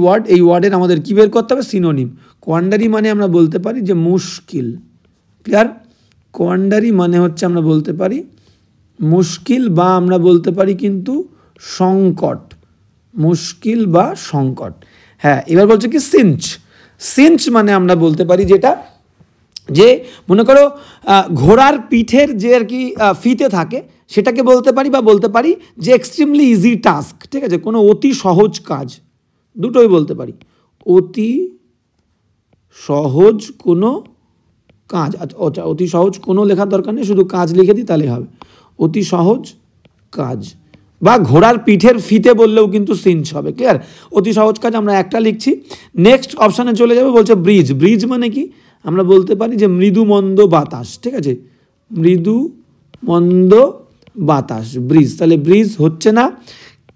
ওয়ার্ডের আমাদের কী বের করতে হবে? সিনোনিম। কোয়ান্ডারি মানে আমরা বলতে পারি যে মুশকিল, ক্লিয়ার, কোয়ান্ডারি মানে হচ্ছে আমরা বলতে পারি মুশকিল, বা আমরা বলতে পারি কিন্তু সংকট, মুশকিল বা সংকট। হ্যাঁ, এবার বলছে কি সিঞ্চ, সিঞ্চ মানে আমরা বলতে পারি যেটা যে মনে করো ঘোড়ার পিঠের যে আর কি ফিতে থাকে সেটাকে বলতে পারি, বা বলতে পারি যে এক্সট্রিমলি ইজি টাস্ক, ঠিক আছে, কোনো অতি সহজ কাজ, দুটোই বলতে পারি। অতি সহজ কোনো কাজ, আচ্ছা অতি সহজ কোনো লেখার দরকার নেই, শুধু কাজ লিখে দিই তাহলে হবে। অতি সহজ কাজ, বা ঘোড়ার পিঠের ফিতে বললেও কিন্তু সিঞ্চ হবে। ক্লিয়ার? অতি সহজ কাজ আমরা একটা লিখছি। নেক্সট অপশানে চলে যাবে, বলছে ব্রিজ। ব্রিজ মানে কি? আমরা বলতে পারি যে মৃদু মন্দ বাতাস, ঠিক আছে, মৃদু মন্দ বাতাস, ব্রিজ। তাহলে ব্রিজ হচ্ছে না।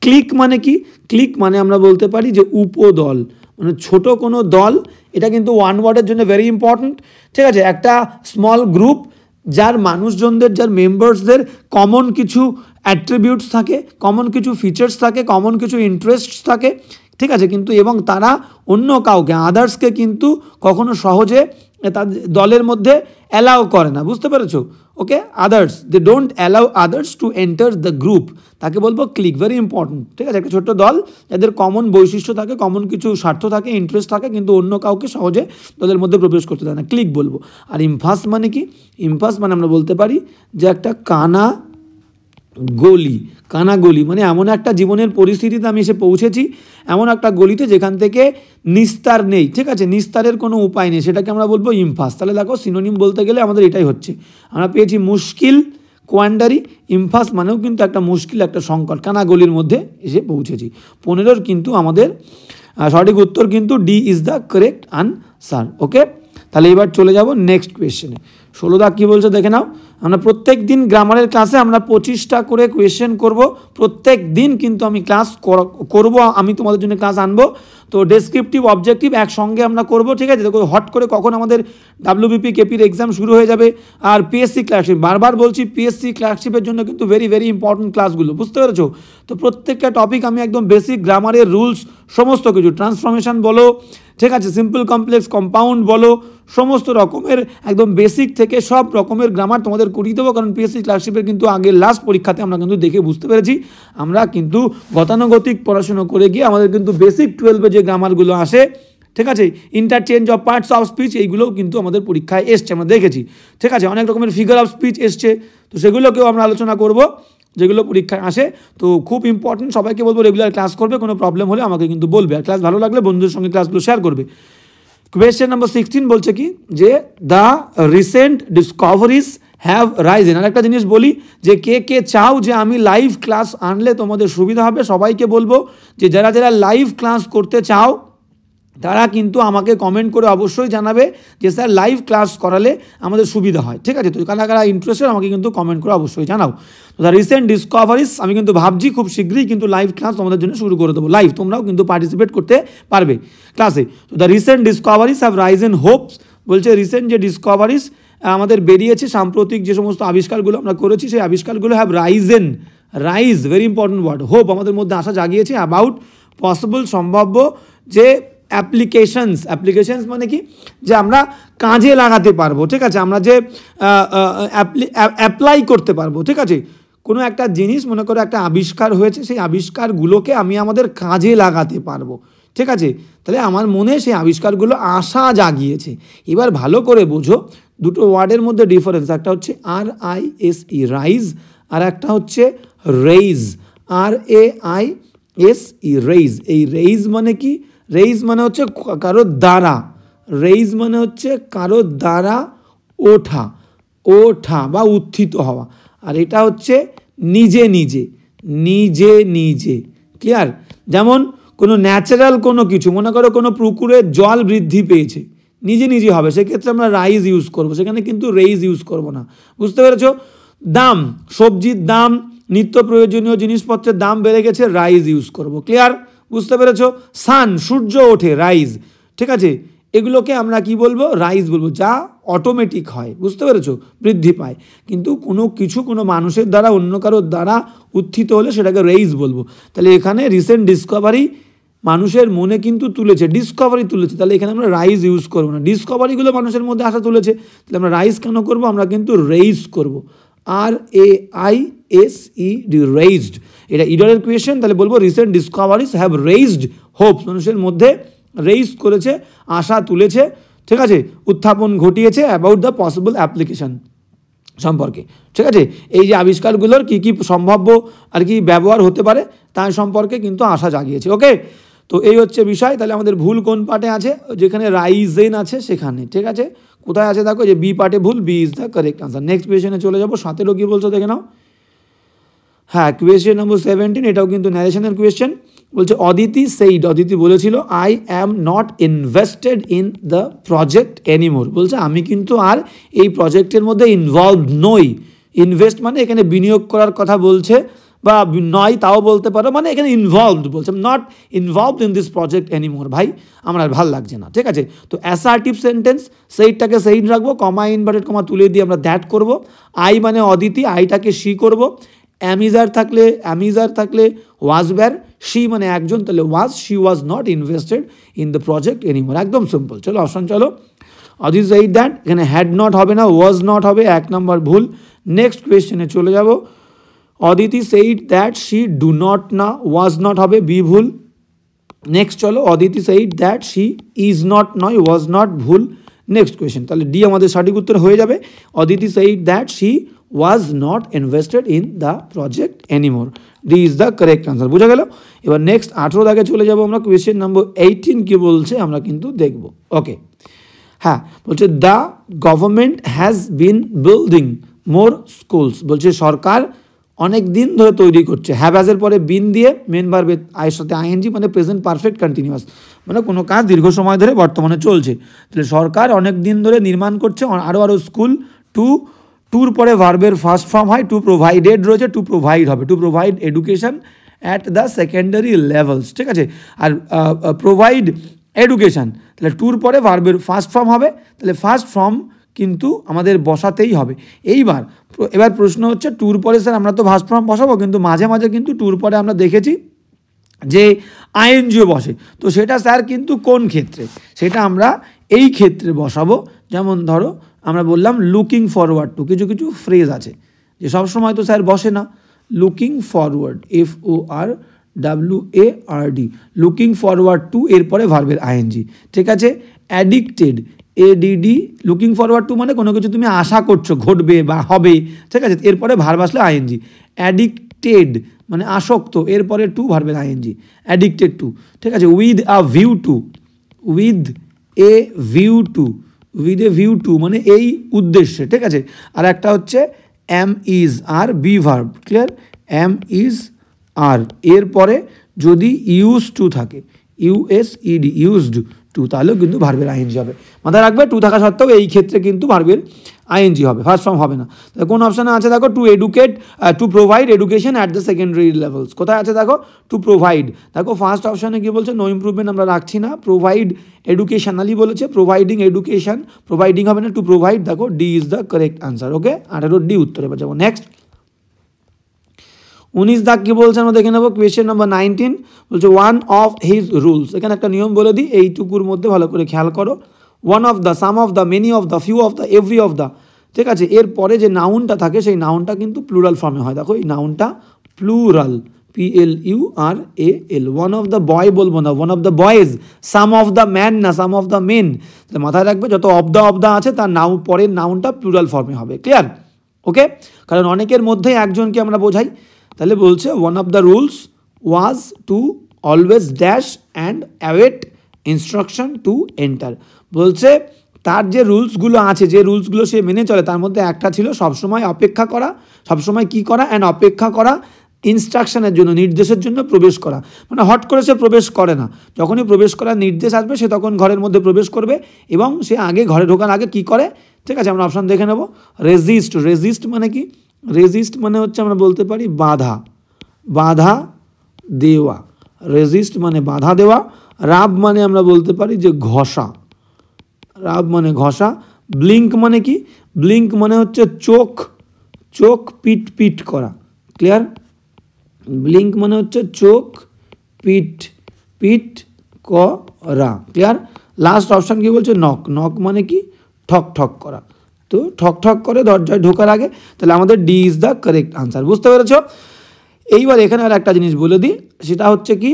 ক্লিক মানে কি? ক্লিক মানে আমরা বলতে পারি যে উপদল, মানে ছোট কোনো দল। এটা কিন্তু ওয়ান ওয়ার্ডের জন্য ভেরি ইম্পর্ট্যান্ট, ঠিক আছে। একটা স্মল গ্রুপ যার মানুষজনদের, যার মেম্বার্সদের কমন কিছু অ্যাট্রিবিউটস থাকে, কমন কিছু ফিচার্স থাকে, কমন কিছু ইন্টারেস্টস থাকে, ঠিক আছে, কিন্তু এবং তারা অন্য কাউকে, আদার্সকে কিন্তু কখনো সহজে তাদের দলের মধ্যে অ্যালাউ করে না। বুঝতে পেরেছো? Okay, others, they don't allow others to enter the group, তাকে বলবো ক্লিক। ভেরি ইম্পর্টেন্ট, ঠিক আছে। একটা ছোট্ট দল যাদের কমন বৈশিষ্ট্য থাকে, কমন কিছু স্বার্থ থাকে, ইন্টারেস্ট থাকে, কিন্তু অন্য কাউকে সহজে দলের মধ্যে প্রবেশ করতে দেয় না, ক্লিক বলবো। আর ইমফাস মানে কি? ইমফাস মানে আমরা বলতে পারি যে একটা কানা গলি। কানা গলি মানে এমন একটা জীবনের পরিস্থিতিতে আমি এসে পৌঁছেছি, এমন একটা গলিতে যেখান থেকে নিস্তার নেই, ঠিক আছে, নিস্তারের কোনো উপায় নেই, সেটাকে আমরা বলবো ইমফাস। তাহলে দেখো সিনোনিম বলতে গেলে আমাদের এটাই হচ্ছে। আমরা পেয়েছি মুশকিল, কোয়ান্ডারি। ইমফাস মানেও কিন্তু একটা মুশকিল, একটা সংকট, কানাগলির মধ্যে এসে পৌঁছেছি। 15 কিন্তু আমাদের সঠিক উত্তর কিন্তু D is the correct answer. Okay, তাহলে এবার চলে যাব নেক্সট কোয়েশ্চেনে। 16 দাগ কী বলছে দেখে নাও। আমরা প্রত্যেক দিন গ্রামারের ক্লাসে আমরা 25টা করে কোয়েশ্চেন করব। প্রত্যেক দিন কিন্তু আমি ক্লাস করব, আমি তোমাদের জন্য ক্লাস আনবো। তো ডেসক্রিপটিভ, অবজেক্টিভ একসঙ্গে আমরা করব, ঠিক আছে। দেখো হট করে কখন আমাদের ডাব্লিউবিপি কেপির এক্সাম শুরু হয়ে যাবে। আর পিএসসি ক্লার্কশিপ, বারবার বলছি, পিএসসি ক্লার্কশিপের জন্য কিন্তু ভেরি ভেরি ইম্পর্টেন্ট ক্লাসগুলো, বুঝতে পেরেছো? তো প্রত্যেকটা টপিক আমি একদম বেসিক গ্রামারের রুলস, সমস্ত কিছু, ট্রান্সফরমেশন বলো, ঠিক আছে, সিম্পল কমপ্লেক্স কম্পাউন্ড বলো, সমস্ত রকমের একদম বেসিক থেকে সব রকমের গ্রামার তোমাদের করিয়ে দেবো। কারণ পিএসসি ক্লার্কশিপের কিন্তু আগের লাস্ট পরীক্ষাতে আমরা কিন্তু দেখে বুঝতে পেরেছি, আমরা কিন্তু গতানুগতিক পড়াশুনো করে গিয়ে আমাদের কিন্তু বেসিক 12-এ যে গ্রামারগুলো আসে, ঠিক আছে, interchange of parts of speech, এইগুলোও কিন্তু আমাদের পরীক্ষায় এসছে, আমরা দেখেছি, ঠিক আছে। অনেক রকমের ফিগার অফ স্পিচ এসছে, তো সেগুলোকেও আমরা আলোচনা করব, যেগুলো পরীক্ষায় আসে। তো খুব ইম্পর্টেন্ট, সবাইকে বলবো রেগুলার ক্লাস করবে, কোনো প্রবলেম হলে আমাকে কিন্তু বলবে, আর ক্লাস ভালো লাগলে বন্ধুদের সঙ্গে ক্লাসগুলো শেয়ার করবে। কোয়েশ্চেন নাম্বার 16 বলছে কি যে the recent discoveries have risen. আর একটা জিনিস বলি, যে কে কে চাও যে আমি লাইভ ক্লাস আনলে তোমাদের সুবিধা হবে, সবাইকে বলবো যে যারা যারা লাইভ ক্লাস করতে চাও তারা কিন্তু আমাকে কমেন্ট করে অবশ্যই জানাবে যে স্যার লাইভ ক্লাস করালে আমাদের সুবিধা হয়, ঠিক আছে। তো কারা কারা ইন্টারেস্টেড আমাকে কিন্তু কমেন্ট করে অবশ্যই জানাও। তো দ্য রিসেন্ট ডিসকভারিজ, আমি কিন্তু ভাবছি খুব শীঘ্রই কিন্তু লাইভ ক্লাস তোমাদের জন্য শুরু করে দেবো, লাইভ, তোমরাও কিন্তু পার্টিসিপেট করতে পারবে ক্লাসে। তো the recent discoveries have risen hopes, বলছে রিসেন্ট যে ডিসকভারিজ আমাদের বেরিয়েছে, সাম্প্রতিক যে সমস্ত আবিষ্কারগুলো আমরা করেছি, সেই আবিষ্কারগুলো have risen, rise very important word, hope আমাদের মধ্যে আশা জাগিয়েছে অ্যাবাউট পসিবল, সম্ভাব্য যে অ্যাপ্লিকেশনস মানে কি, যে আমরা কাজে লাগাতে পারবো, ঠিক আছে, আমরা যে অ্যাপ্লাই করতে পারবো, ঠিক আছে। কোনো একটা জিনিস, মনে করো একটা আবিষ্কার হয়েছে, সেই আবিষ্কারগুলোকে আমি আমাদের কাজে লাগাতে পারবো, ঠিক আছে। তাহলে আমার মনে সেই আবিষ্কারগুলো আশা জাগিয়েছে। এবার ভালো করে বোঝো, দুটো ওয়ার্ডের মধ্যে ডিফারেন্স, একটা হচ্ছে RISE রাইজ, আর একটা হচ্ছে রেইজ, RAISE রেইজ। এই রেইজ মানে কি? রেইজ মানে হচ্ছে কারোর দ্বারা, রেইজ মানে হচ্ছে কারোর দ্বারা ওঠা, ওঠা বা উত্থিত হওয়া, আর এটা হচ্ছে নিজে নিজে, নিজে নিজে, ক্লিয়ার। যেমন কোনো ন্যাচারাল কোনো কিছু, মনে করো কোনো পুকুরে জল বৃদ্ধি পেয়েছে, নিজে নিজে হবে, সেক্ষেত্রে আমরা রাইজ ইউজ করবো, সেখানে কিন্তু রেইজ ইউজ করবো না, বুঝতে পেরেছো? দাম, সবজির দাম, নিত্য প্রয়োজনীয় জিনিসপত্রের দাম বেড়ে গেছে, রাইজ ইউজ করবো, ক্লিয়ার, বুঝতে পেরেছো? সান, সূর্য ওঠে, রাইজ, ঠিক আছে। এগুলোকে আমরা কি বলবো? রাইজ বলবো, যা অটোমেটিক হয়, বুঝতে পেরেছো, বৃদ্ধি পায়। কিন্তু কোনো কিছু কোনো মানুষের দ্বারা, অন্য কারোর দ্বারা উত্থিত হলে সেটাকে রেইজ বলবো। তাহলে এখানে রিসেন্ট ডিসকভারি মানুষের মনে কিন্তু তুলেছে, ডিসকভারি তুলেছে, তাহলে এখানে আমরা রাইজ ইউজ করবো না। ডিসকভারিগুলো মানুষের মধ্যে আশা তুলেছে, তাহলে আমরা রাইজ কেন করবো? আমরা কিন্তু রেইজ করবো, RAISED, রেইজড। এটা ইডারের কোয়েশ্চেন, তাহলে বলবো recent discoveries have raised Hopes, মানুষের মধ্যে রেইজ করেছে, আশা তুলেছে। ঠিক আছে, উত্থাপন ঘটিয়েছে অ্যাবাউট দ্য পসিবল অ্যাপ্লিকেশন সম্পর্কে। ঠিক আছে, এই যে আবিষ্কারগুলোর কী কী সম্ভাব্য আর কি ব্যবহার হতে পারে তার সম্পর্কে কিন্তু আশা জাগিয়েছে। ওকে, তো এই হচ্ছে বিষয়। তাহলে আমাদের ভুল কোন পার্টে আছে? যেখানে রাইজেন আছে সেখানে। ঠিক আছে, কোথায় আছে দেখো, যে বি পার্টে ভুল, B is the correct answer. Next কোয়েশ্চেনে চলে যাবো। 17 কি বলছো দেখে নাও। হ্যাঁ, কোয়েশ্চেন নম্বর 17, এটাও কিন্তু ন্যারেশনের কোয়েশ্চেন। বলছে অদিতি সেইড, অদিতি বলেছিল I am not invested in the project anymore. বলছে আমি কিন্তু আর এই প্রজেক্টের মধ্যে ইনভলভ নই। ইনভেস্ট মানে এখানে বিনিয়োগ করার কথা বলছে, বা নয় তাও বলতে পারো, মানে এখানে ইনভলভড বলছে, not involved in this project anymore. ভাই আমার আর ভাল লাগছে না। ঠিক আছে, তো অ্যাসার্টিভ সেন্টেন্স, সেইটাকে সেইড রাখবো, কমা ইনভার্টেড কমা তুলে দিয়ে আমরা দ্যাট করব। আই মানে অদিতি, আইটাকে শি করব। অ্যামিজার থাকলে ওয়াজ বের, শি মানে একজন, তাহলে was, she was not invested in the project anymore. একদম সিম্পল। চলো অপশন চলো। অদিতি সেইড দ্যাট, এখানে হ্যাড নট হবে না, ওয়াজ নট হবে, 1 নম্বর ভুল। নেক্সট কোয়েশ্চেনে চলে যাব। Aditi said that she do not, না ওয়াজ নট হবে, বি ভুল। নেক্সট চলো, Aditi said that she is not, নয় ওয়াজ নট, ভুল। নেক্সট কোয়েশ্চেন, তাহলে ডি আমাদের সঠিক উত্তর হয়ে যাবে। Aditi said that she was not invested in the project anymore. D is the correct answer. বুঝা গেল? এবার নেক্সট 18 দাগে চলে যাব আমরা। কোয়েশ্চেন নম্বর 18 কি বলছে আমরা কিন্তু দেখব। ওকে, হ্যাঁ, বলছে the government has been building more schools. বলছে সরকার অনেক দিন ধরে তৈরি করছে। হ্যাভাজের পরে বিন দিয়ে মেন ভার্ব এর সাথে আইএনজি, মানে প্রেজেন্ট পারফেক্ট কন্টিনিউয়াস, মানে কোনো কাজ দীর্ঘ সময় ধরে বর্তমানে চলছে। তাহলে সরকার অনেক দিন ধরে নির্মাণ করছে আরও স্কুল। টুর পরে ভার্বের ফার্স্ট ফর্ম হয়, টু প্রোভাইডেড রয়েছে, টু প্রোভাইড হবে, to provide education at the secondary levels. ঠিক আছে, আর প্রোভাইড এডুকেশন, তাহলে টুর পরে ভার্বের ফার্স্ট ফর্ম হবে, তাহলে ফার্স্ট ফর্ম কিন্তু আমাদের বসাতেই হবে। এবার প্রশ্ন হচ্ছে, টুর পরে স্যার আমরা তো ফার্স্ট ফর্ম বসাবো, কিন্তু মাঝে মাঝে কিন্তু টুর পরে আমরা দেখেছি যে আইএনজিও বসে। তো সেটা স্যার কিন্তু কোন ক্ষেত্রে, সেটা আমরা এই ক্ষেত্রে বসাবো। যেমন ধরো আমরা বললাম লুকিং ফরওয়ার্ড টু, কিছু কিছু ফ্রেজ আছে যে সবসময় তো স্যার বসে না। Looking forward, FORWARD, looking forward to, এরপরে ভার্বের আইএনজি। ঠিক আছে, addicted, ADD, looking forward to মানে কোনো কিছু তুমি আশা করছো ঘটবে বা হবে। ঠিক আছে, এরপরে ভার্ব আসলে আইএনজি। অ্যাডিক্টেড মানে আসক্ত, এরপরে টু ভার্বের আইএনজি, অ্যাডিক্টেড টু। ঠিক আছে, with a view to, with a view to মানে এই উদ্দেশ্যে। ঠিক আছে, আর একটা হচ্ছে am is are, be verb, clear, am is are, এরপরে যদি ইউজ টু থাকে, USED, ইউজড টু, তাহলেও কিন্তু ভার্বের আইএনজি হবে। মাথায় রাখবে, টু থাকা সত্ত্বেও এই ক্ষেত্রে কিন্তু ভার্বের আইএনজি হবে, ফার্স্ট ফর্ম হবে না। তাহলে কোন অপশানে আছে দেখো, to provide education at the secondary levels. কোথায় আছে দেখো, টু প্রোভাইড। দেখো ফার্স্ট অপশানে কি বলছে, নো ইমপ্রুভমেন্ট আমরা রাখছি না, প্রোভাইড এডুকেশনালি বলেছে, প্রোভাইডিং এডুকেশন, প্রোভাইডিং হবে না, টু প্রোভাইড। দেখো D is the correct answer. Okay, 18 D উত্তরে যাবো। নেক্সট 19 দাগ কি বলছে আমরা দেখে নেবো। কোয়েশ্চেন নম্বর 19 বলছে ওয়ান অফ হিজ রুলস। এখানে একটা নিয়ম বলে দিই, এইটুকুর মধ্যে ভালো করে খেয়াল করো। One of the, some of the, many of the, few of the, every of the. ঠিক আছে, এরপরে যে নাউনটা থাকে সেই নাউনটা কিন্তু প্লুরাল ফর্মে হয়। দেখো এই নাউনটা plural, PLURAL। One of the boy বলবো না, one of the boys. Some of the man না, সাম অফ দ্য মেন। মাথায় রাখবে যত অফ দ্য আছে তার পরের নাউনটা প্লুরাল ফর্মে হবে। ক্লিয়ার? ওকে, কারণ অনেকের মধ্যে একজনকে আমরা বোঝাই। তাহলে বলছে one of the rules was two always dash and await instruction to enter. বলছে তার যে রুলসগুলো আছে, যে রুলসগুলো সে মেনে চলে, তার মধ্যে একটা ছিল সবসময় অপেক্ষা করা, সবসময় কী করা, অ্যান্ড অপেক্ষা করা ইনস্ট্রাকশনের জন্য, নির্দেশের জন্য প্রবেশ করা। মানে হট করে সে প্রবেশ করে না, যখনই প্রবেশ করার নির্দেশ আসবে সে তখন ঘরের মধ্যে প্রবেশ করবে, এবং সে আগে ঘরে ঢোকার আগে কী করে। ঠিক আছে, আমরা অপশান দেখে নেব। রেজিস্ট মানে কি? রেজিস্ট মানে হচ্ছে আমরা বলতে পারি বাধা দেওয়া। রেজিস্ট মানে বাধা দেওয়া। রাব মানে আমরা বলতে পারি যে ঘষা, রাব মানে ঘষা। ব্লিঙ্ক মানে কি? ব্লিঙ্ক মানে হচ্ছে চোখ পিট করা। ক্লিয়ার? ব্লিঙ্ক মানে হচ্ছে চোখ পিট করা। ক্লিয়ার? লাস্ট অপশান কি বলছে? নক মানে কি? ঠক করা। তো ঠক করে দরজায় ঢোকার আগে। তাহলে আমাদের D is the correct answer. বুঝতে পেরেছ? এইবার এখানে আর একটা জিনিস বলে দিই, সেটা হচ্ছে কি,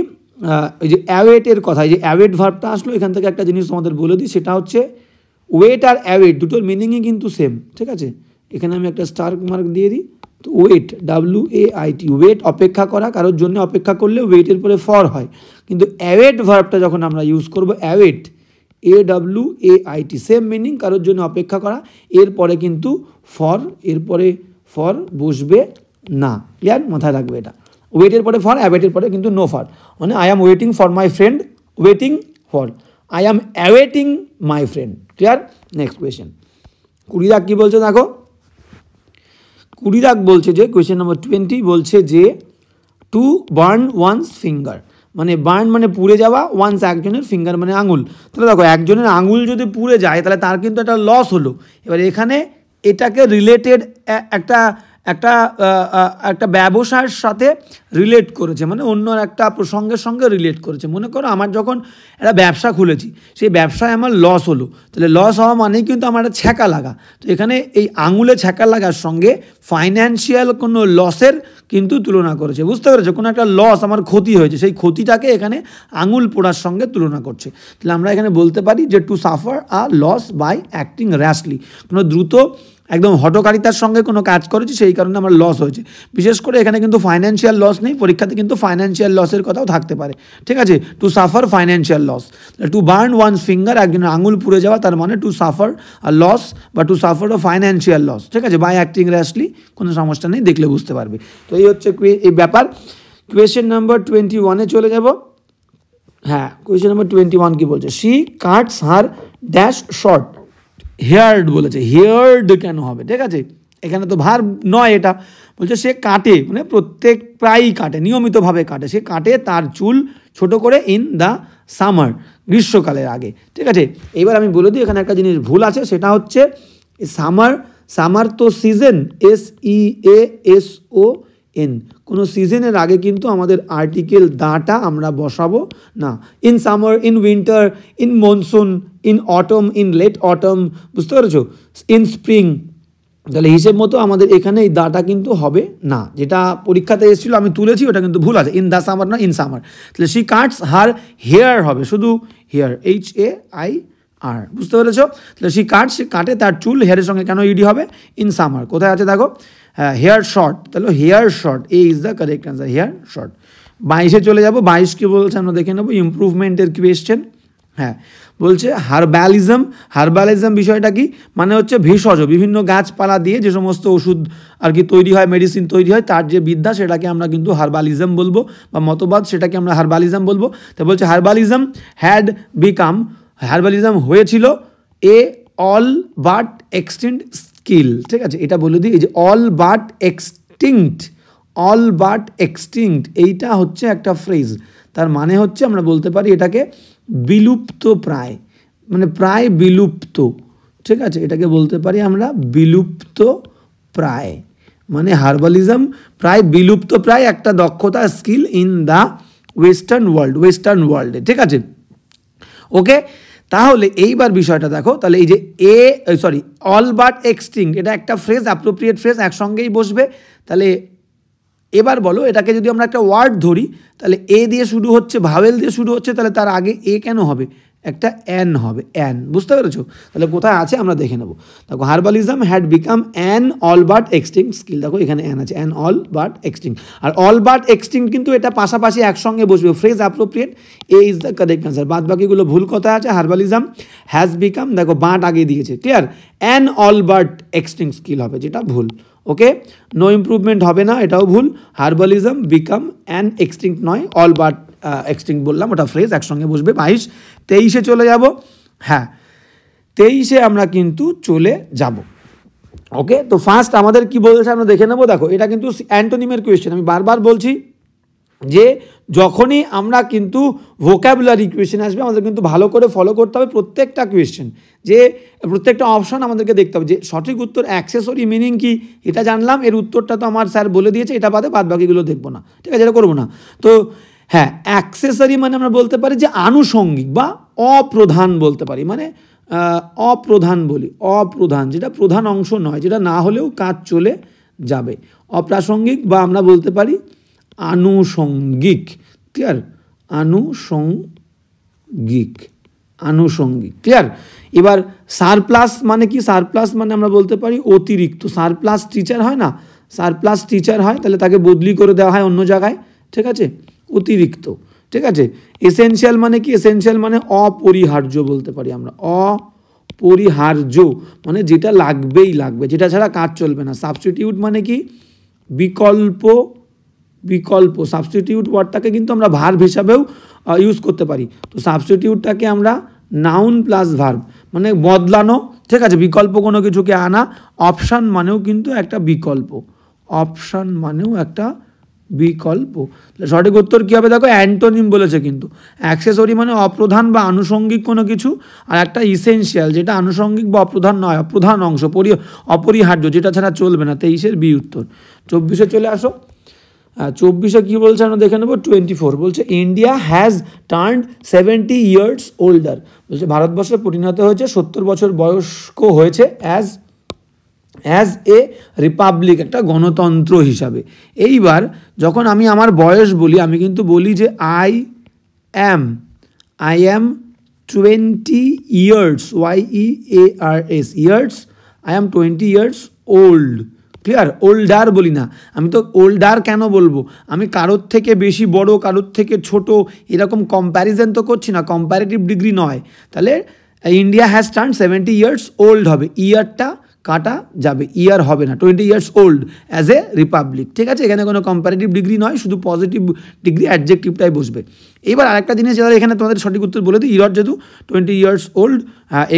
এই যে অ্যাওয়েটের কথা, এই যে অ্যাওয়েট ভার্বটা আসলো, এখান থেকে একটা জিনিস তোমাদের বলে দিই, সেটা হচ্ছে ওয়েট আর অ্যাওয়েট দুটোর মিনিংই কিন্তু সেম, ঠিক আছে। এখানে আমি একটা স্টার মার্ক দিয়ে দিই। তো ওয়েট, WAIT, ওয়েট অপেক্ষা করা, কারোর জন্য অপেক্ষা করলে ওয়েটের পরে ফর হয়, কিন্তু অ্যাওয়েট ভার্বটা যখন আমরা ইউজ করব, অ্যাওয়েট AWAIT, সেম মিনিং, কারোর জন্য অপেক্ষা করা, এরপরে কিন্তু ফর, এরপরে ফর বসবে না। ক্লিয়ার? মাথায় রাখবে এটা। ওয়েটের পরে ফর, অ্যাওয়েটের পরে কিন্তু নো ফর। মানে I am waiting for my friend, waiting for, I am awaiting my friend. Clear? Next question. 20 দাগ কী বলছে দেখো, 20 দাগ বলছে যে কোয়েশ্চেন নম্বর 20 বলছে যে টু বার্ন ওয়ান্স ফিঙ্গার, মানে বার্ন মানে পুড়ে যাওয়া, ওয়ান্স একজনের, ফিঙ্গার মানে আঙুল। তাহলে দেখো একজনের আঙুল যদি পুড়ে যায় তাহলে তার কিন্তু একটা লস হলো। এবার এখানে এটাকে রিলেটেড একটা একটা একটা ব্যবসার সাথে রিলেট করেছে, মানে অন্য একটা প্রসঙ্গের সঙ্গে রিলেট করেছে। মনে করো আমার যখন একটা ব্যবসা খুলেছি, সেই ব্যবসায় আমার লস হলো, তাহলে লস হওয়া মানেই কিন্তু আমার একটা ছ্যাঁকা লাগা। তো এখানে এই আঙুলে ছ্যাঁকা লাগার সঙ্গে ফাইন্যান্সিয়াল কোনো লসের কিন্তু তুলনা করেছে। বুঝতে পেরেছো? কোনো একটা লস, আমার ক্ষতি হয়েছে, সেই ক্ষতিটাকে এখানে আঙুল পোড়ার সঙ্গে তুলনা করছে। তাহলে আমরা এখানে বলতে পারি যে to suffer a loss by acting rashly, কোনো দ্রুত একদম হঠকারিতার সঙ্গে কোনো কাজ করেছি, সেই কারণে আমার লস হয়েছে। বিশেষ করে এখানে কিন্তু ফাইন্যান্সিয়াল লস নেই, পরীক্ষাতে কিন্তু ফাইন্যান্সিয়াল লসের কথাও থাকতে পারে, ঠিক আছে। To suffer financial loss, to burn one's finger, একজনের আঙুল পুড়ে যাওয়া, তার মানে টু সাফার আ লস বা to suffer a financial loss, ঠিক আছে, বাই অ্যাক্টিং র্যাশলি। কোনো সমস্যা নেই, দেখলে বুঝতে পারবে। তো এই হচ্ছে এই ব্যাপার। কোয়েশ্চেন নাম্বার 21-এ চলে যাব। হ্যাঁ, কোয়েশ্চেন নাম্বার 21 কি বলছে, she Katz her dash short, heard বলেছে, হেয়ার্ড কেন হবে, ঠিক আছে, এখানে তো ভার্ব নয়, এটা বলছে সে কাটে, মানে প্রায়ই কাটে, নিয়মিতভাবে কাটে, সে কাটে তার চুল ছোট করে ইন দ্য সামার, গ্রীষ্মকালের আগে, ঠিক আছে। এবার আমি বলে দিই এখানে একটা জিনিস ভুল আছে, সেটা হচ্ছে সামার তো সিজন, SEASON, কোনো সিজনের আগে কিন্তু আমাদের আর্টিকেল দাটা আমরা বসাবো না। In summer, in winter, in monsoon, in autumn, in late autumn, বুঝতে পেরেছো, ইন স্প্রিং, তাহলে হিসেব মতো আমাদের এখানে এই দাটা কিন্তু হবে না। যেটা পরীক্ষাতে এসেছিলো আমি তুলেছি, ওটা কিন্তু ভুল আছে, ইন দ্য সামার না, ইন সামার। তাহলে শি কাটস হার হেয়ার হবে, শুধু হেয়ার, HAIR, বুঝতে পেরেছো। তাহলে শি কাটে তার চুল, হেয়ারের সঙ্গে কেন ইডি হবে, ইন সামার। কোথায় আছে দেখো, হ্যাঁ, হেয়ার শর্ট, তাহলে hair short, is the correct answer, hair short. 22-এ চলে যাব। 22 কি বলছে আমরা দেখে নেবো, ইমপ্রুভমেন্টের কোয়েশ্চেন। হ্যাঁ, বলছে হার্বালিজম বিষয়টা কি, মানে হচ্ছে ভেষজ, বিভিন্ন গাছপালা দিয়ে যে সমস্ত ওষুধ আর কি তৈরি হয়, মেডিসিন তৈরি হয়, তার যে বিদ্যা সেটাকে আমরা কিন্তু হার্বালিজম বলবো, বা মতবাদ, সেটাকে আমরা হার্বালিজম বলবো। তো বলছে হার্বালিজম হয়েছিল এ অল বাট এক্সটিংক্ট স্কিল, ঠিক আছে, এটা বলে দিই, এই যে অল বাট এক্সটিংক্ট, এইটা হচ্ছে একটা ফ্রেজ, তার মানে হচ্ছে আমরা বলতে পারি এটাকে বিলুপ্ত প্রায়, মানে প্রায় বিলুপ্ত, ঠিক আছে, এটাকে বলতে পারি আমরা বিলুপ্ত প্রায়, মানে হার্বালিজম প্রায় বিলুপ্ত প্রায় একটা দক্ষতা, স্কিল ইন দ্য ওয়েস্টার্ন ওয়ার্ল্ডে, ঠিক আছে। ওকে, তাহলে এইবার বিষয়টা দেখো, তাহলে এই যে অল বাট এক্সটিংক্ট, এটা একটা ফ্রেজ, অ্যাপ্রোপ্রিয়েট ফ্রেজ, একসঙ্গেই বসবে। তাহলে এবার বলো, এটাকে যদি আমরা একটা ওয়ার্ড ধরি, তাহলে এ দিয়ে শুরু হচ্ছে, ভাওয়েল দিয়ে শুরু হচ্ছে, তাহলে তার আগে এ কেন হবে, একটা অ্যান হবে, অ্যান, বুঝতে পেরেছো। তাহলে কোথায় আছে আমরা দেখে নেবো। দেখো, herbalism had become an all but extinct skill, দেখো এখানে অ্যান আছে, অ্যান অল বাট এক্সটিংক্ট, আর অল বাট এক্সটিংক্ট কিন্তু এটা পাশাপাশি একসঙ্গে বসবে, phrase appropriate, A is the correct answer. বাদ বাকিগুলো ভুল কথা আছে। হার্বালিজম হ্যাজ বিকাম, দেখো বাট আগে দিয়েছে, ক্লিয়ার, an all but extinct skill হবে, যেটা ভুল। ওকে, নো ইমপ্রুভমেন্ট হবে না, এটাও ভুল। হার্বালিজম বিকাম অ্যান এক্সটিংক্ট নয়, অল বাট এক্সটিংক্ট বললাম, ওটা ফ্রেজ, একসঙ্গে বসবে। 23-23-এ চলে যাব। হ্যাঁ, 23-এ আমরা কিন্তু চলে যাব। ওকে, তো ফার্স্ট আমাদের কি বলছে আমরা দেখে নেব। দেখো, এটা কিন্তু অ্যান্টোনিমের কোয়েশ্চেন, আমি বারবার বলছি যে যখনই আমরা কিন্তু ভোক্যাবুলারি কোয়েশ্চেন আসবে, আমাদের কিন্তু ভালো করে ফলো করতে হবে প্রত্যেকটা কোয়েশ্চেন, যে প্রত্যেকটা অপশন আমাদেরকে দেখতে হবে যে সঠিক উত্তর অ্যাক্সেসরি মিনিং কি, এটা জানলাম, এর উত্তরটা তো আমার স্যার বলে দিয়েছে, এটা বাদে বাদ বাকিগুলো দেখবো না, ঠিক আছে, এটা করবো না। তো হ্যাঁ, অ্যাক্সেসরি মানে আমরা বলতে পারি যে আনুষঙ্গিক বা অপ্রধান বলতে পারি, মানে অপ্রধান বলি, অপ্রধান, যেটা প্রধান অংশ নয়, যেটা না হলেও কাজ চলে যাবে। অপ্রাসঙ্গিক বা আমরা বলতে পারি আনুষঙ্গিক, ক্লিয়ার, আনুষঙ্গিক। ক্লিয়ার? এবার সারপ্লাস মানে কি? সারপ্লাস মানে আমরা বলতে পারি অতিরিক্ত। সারপ্লাস টিচার হয় না, সারপ্লাস টিচার হয়, তাহলে তাকে বদলি করে দেওয়া হয় অন্য জায়গায়, ঠিক আছে? অতিরিক্ত, ঠিক আছে? এসেনশিয়াল মানে কি? এসেনশিয়াল মানে অপরিহার্য বলতে পারি আমরা, অপরিহার্য মানে যেটা লাগবেই লাগবে, যেটা ছাড়া কাজ চলবে না। সাবস্টিটিউট মানে কি? বিকল্প, বিকল্প। সাবস্টিটিউট ওয়ার্ডটাকে কিন্তু আমরা ভার্ব হিসাবেও ইউজ করতে পারি। তো সাবস্টিটিউটটাকে আমরা নাউন প্লাস ভার্ব মানে বদলানো, ঠিক আছে? বিকল্প কোনো কিছুকে আনা। অপশান মানেও কিন্তু একটা বিকল্প, অপশান মানেও একটা বিকল্প। সঠিক উত্তর কী হবে দেখো, অ্যান্টোনিম বলেছে কিন্তু। অ্যাক্সেসরি মানে অপ্রধান বা আনুষঙ্গিক কোনো কিছু, আর একটা ইসেনশিয়াল যেটা আনুষঙ্গিক বা অপ্রধান নয়, অপ্রধান অংশ, অপরিহার্য, যেটা ছাড়া চলবে না। 23-এর বি উত্তর। 24-এ চলে আসো। 24-এ কী বলছে আমরা দেখে নেবো। 24 বলছে India has turned 70 years older. বলছে ভারতবর্ষে পরিণত হয়েছে 70 বছর বয়স্ক হয়েছে অ্যাজ এ রিপাবলিক, একটা গণতন্ত্র হিসাবে। এইবার যখন আমি আমার বয়স বলি, আমি কিন্তু বলি যে I am 20 years, YEARS years, I am 20 years old. Clear? Older বলি না। আমি তো ওল্ডার কেন বলবো? আমি কারোর থেকে বেশি বড়, কারোর থেকে ছোট, এরকম কম্প্যারিজন তো করছি না, কম্প্যারেটিভ ডিগ্রি নয়। তাহলে India has turn 70 years old হবে, ইয়ারটা কাটা যাবে, ইয়ার হবে না, 20 years old as a Republic. ঠিক আছে? এখানে কোনো কম্প্যারেটিভ ডিগ্রি নয়, শুধু পজিটিভ ডিগ্রি, অ্যাডজেক্টিভটাই বসবে। এবার আরেকটা জিনিস, যারা এখানে তোমাদের সঠিক উত্তর বলে দিই, ইয়ার যেহেতু 20 ইয়ার্স ওল্ড,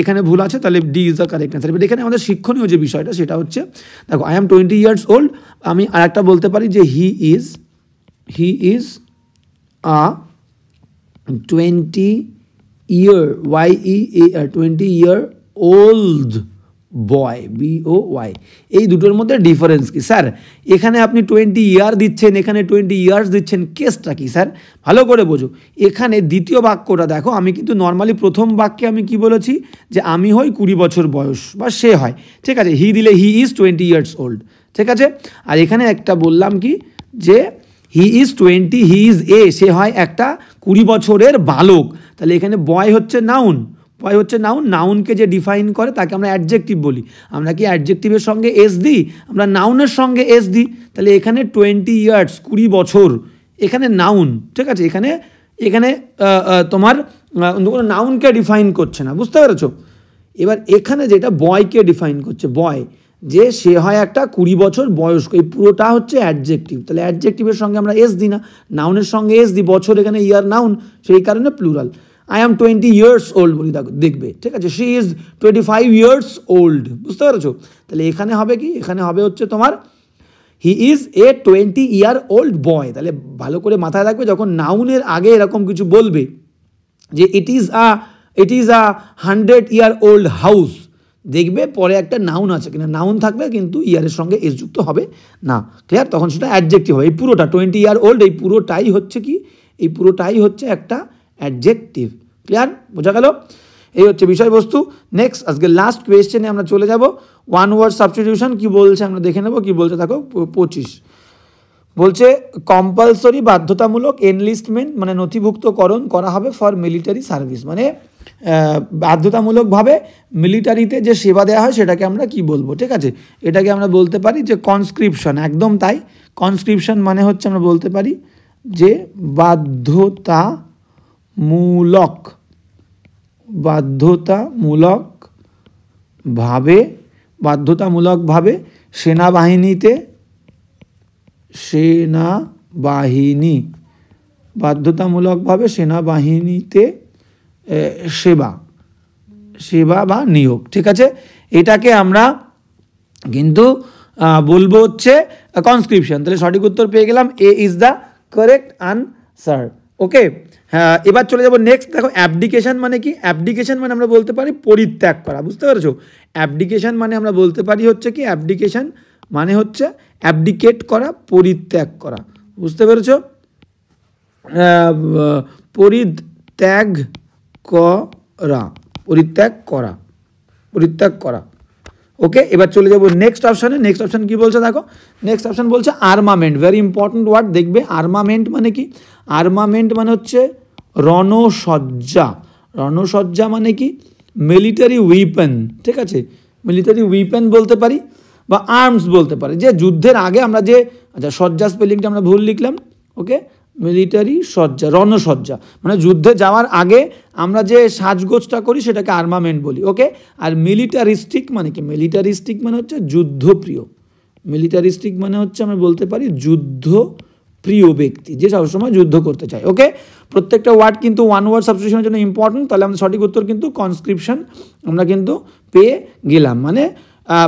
এখানে ভুল আছে, তাহলে D is the correct answer. এবার এখানে আমাদের শিক্ষণীয় যে বিষয়টা সেটা হচ্ছে, দেখো আই অ্যাম 20 ইয়ার্স ওল্ড, আমি আরেকটা বলতে পারি যে he is a 20 year, YEAR 20 year old boy, BOY। এই দুটোর মধ্যে ডিফারেন্স কি স্যার? এখানে আপনি 20 ইয়ার দিচ্ছেন, এখানে 20 ইয়ার্স দিচ্ছেন, কেসটা কি স্যার? ভালো করে বোঝো। এখানে দ্বিতীয় বাক্যটা দেখো, আমি কিন্তু নর্মালি প্রথম বাক্যে আমি কি বলেছি যে আমি হই 20 বছর বয়স, বা সে হয়, ঠিক আছে? হি দিলে হি ইজ 20 ইয়ার্স ওল্ড, ঠিক আছে? আর এখানে একটা বললাম কি যে he is 20, he is a, সে হয় একটা 20 বছরের বালক। তাহলে এখানে বয় হচ্ছে নাউন, বয় হচ্ছে নাউন, নাউনকে যে ডিফাইন করে তাকে আমরা অ্যাডজেক্টিভ বলি। আমরা কি অ্যাডজেক্টিভের সঙ্গে এস দিই? আমরা নাউনের সঙ্গে এস দিই। তাহলে এখানে 20 ইয়ার্স, 20 বছর, এখানে নাউন, ঠিক আছে? এখানে তোমার কোনো নাউনকে ডিফাইন করছে না, বুঝতে পেরেছো? এবার এখানে যেটা বয়কে ডিফাইন করছে, বয় যে সে হয় একটা 20 বছর বয়স্ক, এই পুরোটা হচ্ছে অ্যাডজেক্টিভ। তাহলে অ্যাডজেক্টিভের সঙ্গে আমরা এস দিই না, নাউনের সঙ্গে এস দিই। বছর এখানে ইয়ার নাউন, সেই কারণে plural. I am 20 years old বলি, দেখবে, ঠিক আছে? শি ইজ 25 ইয়ার্স ওল্ড, বুঝতে পেরেছো? তাহলে এখানে হবে কি? এখানে হবে হচ্ছে তোমার he is a 20 year old বয়। তাহলে ভালো করে মাথায় রাখবে, যখন নাউনের আগে এরকম কিছু বলবে যে it is a 100 year old house, দেখবে পরে একটা নাউন আছে কিনা, নাউন থাকবে কিন্তু ইয়ারের সঙ্গে এস যুক্ত হবে না। ক্লিয়ার? তখন সেটা অ্যাডজেক্টিভ হবে। এই পুরোটা 20 ইয়ার ওল্ড, এই পুরোটাই হচ্ছে কি? এই পুরোটাই হচ্ছে একটা অ্যাডজেক্টিভ। ক্লিয়ার? বোঝা গেল? এই হচ্ছে বিষয়বস্তু। নেক্সট, আজকে লাস্ট কোয়েশ্চেনে আমরা চলে যাব। ওয়ান ওয়ার্ড সাবস্টিটিউশন কি বলছে আমরা দেখে নেব। কি বলছে দেখো, 25 বলছে কম্পালসরি, বাধ্যতামূলক, এনলিস্টমেন্ট মানে নথিভুক্তকরণ করা হবে ফর মিলিটারি সার্ভিস, মানে বাধ্যতামূলকভাবে মিলিটারিতে যে সেবা দেওয়া হয় সেটাকে আমরা কি বলবো? ঠিক আছে? এটাকে আমরা বলতে পারি যে কনস্ক্রিপশন। একদম তাই, কনস্ক্রিপশন মানে হচ্ছে আমরা বলতে পারি যে বাধ্যতামূলকভাবে সেনাবাহিনীতে সেবা বা নিয়োগ, ঠিক আছে? এটাকে আমরা কিন্তু বলবো হচ্ছে কনস্ক্রিপশন। তাহলে সঠিক উত্তর পেয়ে গেলাম, এ ইজ দ্য কারেক্ট আনসার। ওকে, হ্যাঁ, এবার চলে যাব নেক্সট। দেখো অ্যাবডিকেশন মানে কি? অ্যাবডিকেশন মানে আমরা বলতে পারি পরিত্যাগ করা, বুঝতে পেরেছো? অ্যাবডিকেশন মানে আমরা বলতে পারি হচ্ছে কি, অ্যাবডিকেশন মানে হচ্ছে অ্যাবডিকেট করা, পরিত্যাগ করা, বুঝতে পেরেছো? পরিত্যাগ করা। ওকে, এবার চলে যাবো নেক্সট অপশানে। নেক্সট অপশান কি বলছে দেখো, নেক্সট অপশান বলছে আর্মামেন্ট। ভেরি ইম্পর্টেন্ট ওয়ার্ড, দেখবে আর্মামেন্ট মানে কি? আর্মামেন্ট মানে হচ্ছে রণসজ্জা। রণসজ্জা মানে কি? মিলিটারি উইপেন, ঠিক আছে, মিলিটারি উইপেন বলতে পারি বা আর্মস বলতে পারি, যে যুদ্ধের আগে আমরা যে, আচ্ছা সজ্জা স্পেলিংটা আমরা ভুল লিখলাম, ওকে, মিলিটারি সজ্জা, রণসজ্জা মানে যুদ্ধে যাওয়ার আগে আমরা যে সাজগোজটা করি সেটাকে আর্মামেন্ট বলি, ওকে। আর মিলিটারিস্টিক মানে কি? মিলিটারিস্টিক মানে হচ্ছে যুদ্ধপ্রিয়, মিলিটারিস্টিক মানে হচ্ছে আমরা বলতে পারি যুদ্ধপ্রিয় ব্যক্তি, যে সবসময় যুদ্ধ করতে চায়, ওকে। প্রত্যেকটা ওয়ার্ড কিন্তু ওয়ান ওয়ার্ড সাবস্টিটিউশনের জন্য ইম্পর্টেন্ট, তাহলে আমাদের সঠিক উত্তর কিন্তু কনস্ক্রিপশন আমরা কিন্তু পেয়ে গেলাম, মানে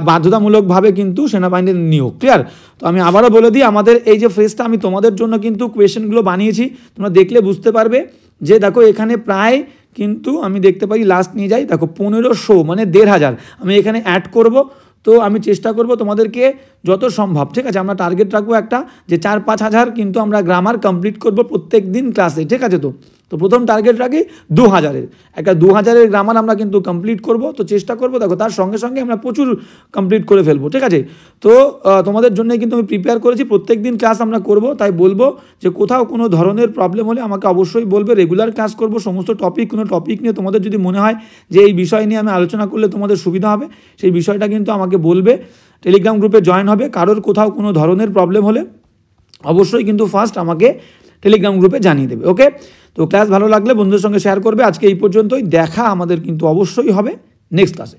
বাধ্যতামূলকভাবে কিন্তু সেনাবাহিনীর নিয়োগ, ক্লিয়ার। তো আমি আবারও বলে দিই, আমাদের এই যে ফ্রেজটা আমি তোমাদের জন্য কিন্তু কোয়েশ্চেনগুলো বানিয়েছি, তোমরা দেখলে বুঝতে পারবে যে দেখো এখানে প্রায় কিন্তু আমি দেখতে পাই, লাস্ট নিয়ে যাই, দেখো 1500 মানে 1500 আমি এখানে অ্যাড করব। তো আমি চেষ্টা করব তোমাদেরকে যত সম্ভব, ঠিক আছে, আমরা টার্গেট রাখবো একটা যে 4-5 হাজার কিন্তু আমরা গ্রামার কমপ্লিট করব প্রত্যেক দিন ক্লাসে, ঠিক আছে। তো প্রথম টার্গেট রাখি 2000-এর, একটা 2000-এর গ্রামার আমরা কিন্তু কমপ্লিট করব। তো চেষ্টা করব, দেখো তার সঙ্গে সঙ্গে আমরা প্রচুর কমপ্লিট করে ফেলবো, ঠিক আছে। তো তোমাদের জন্য কিন্তু আমি প্রিপেয়ার করেছি, প্রত্যেক দিন ক্লাস আমরা করব। তাই বলবো যে কোথাও কোনো ধরনের প্রবলেম হলে আমাকে অবশ্যই বলবে, রেগুলার ক্লাস করব সমস্ত টপিক, কোনো টপিক নিয়ে তোমাদের যদি মনে হয় যে এই বিষয় নিয়ে আমি আলোচনা করলে তোমাদের সুবিধা হবে, সেই বিষয়টা কিন্তু আমাকে বলবে। টেলিগ্রাম গ্রুপে জয়েন হবে, কারোর কোথাও কোনো ধরনের প্রবলেম হলে অবশ্যই কিন্তু ফার্স্ট আমাকে টেলিগ্রাম গ্রুপে জানিয়ে দেবে, ওকে। তো ক্লাস ভালো লাগলে বন্ধুদের সঙ্গে শেয়ার করবে। আজকে এই পর্যন্তই, দেখা আমাদের কিন্তু অবশ্যই হবে নেক্সট ক্লাসে।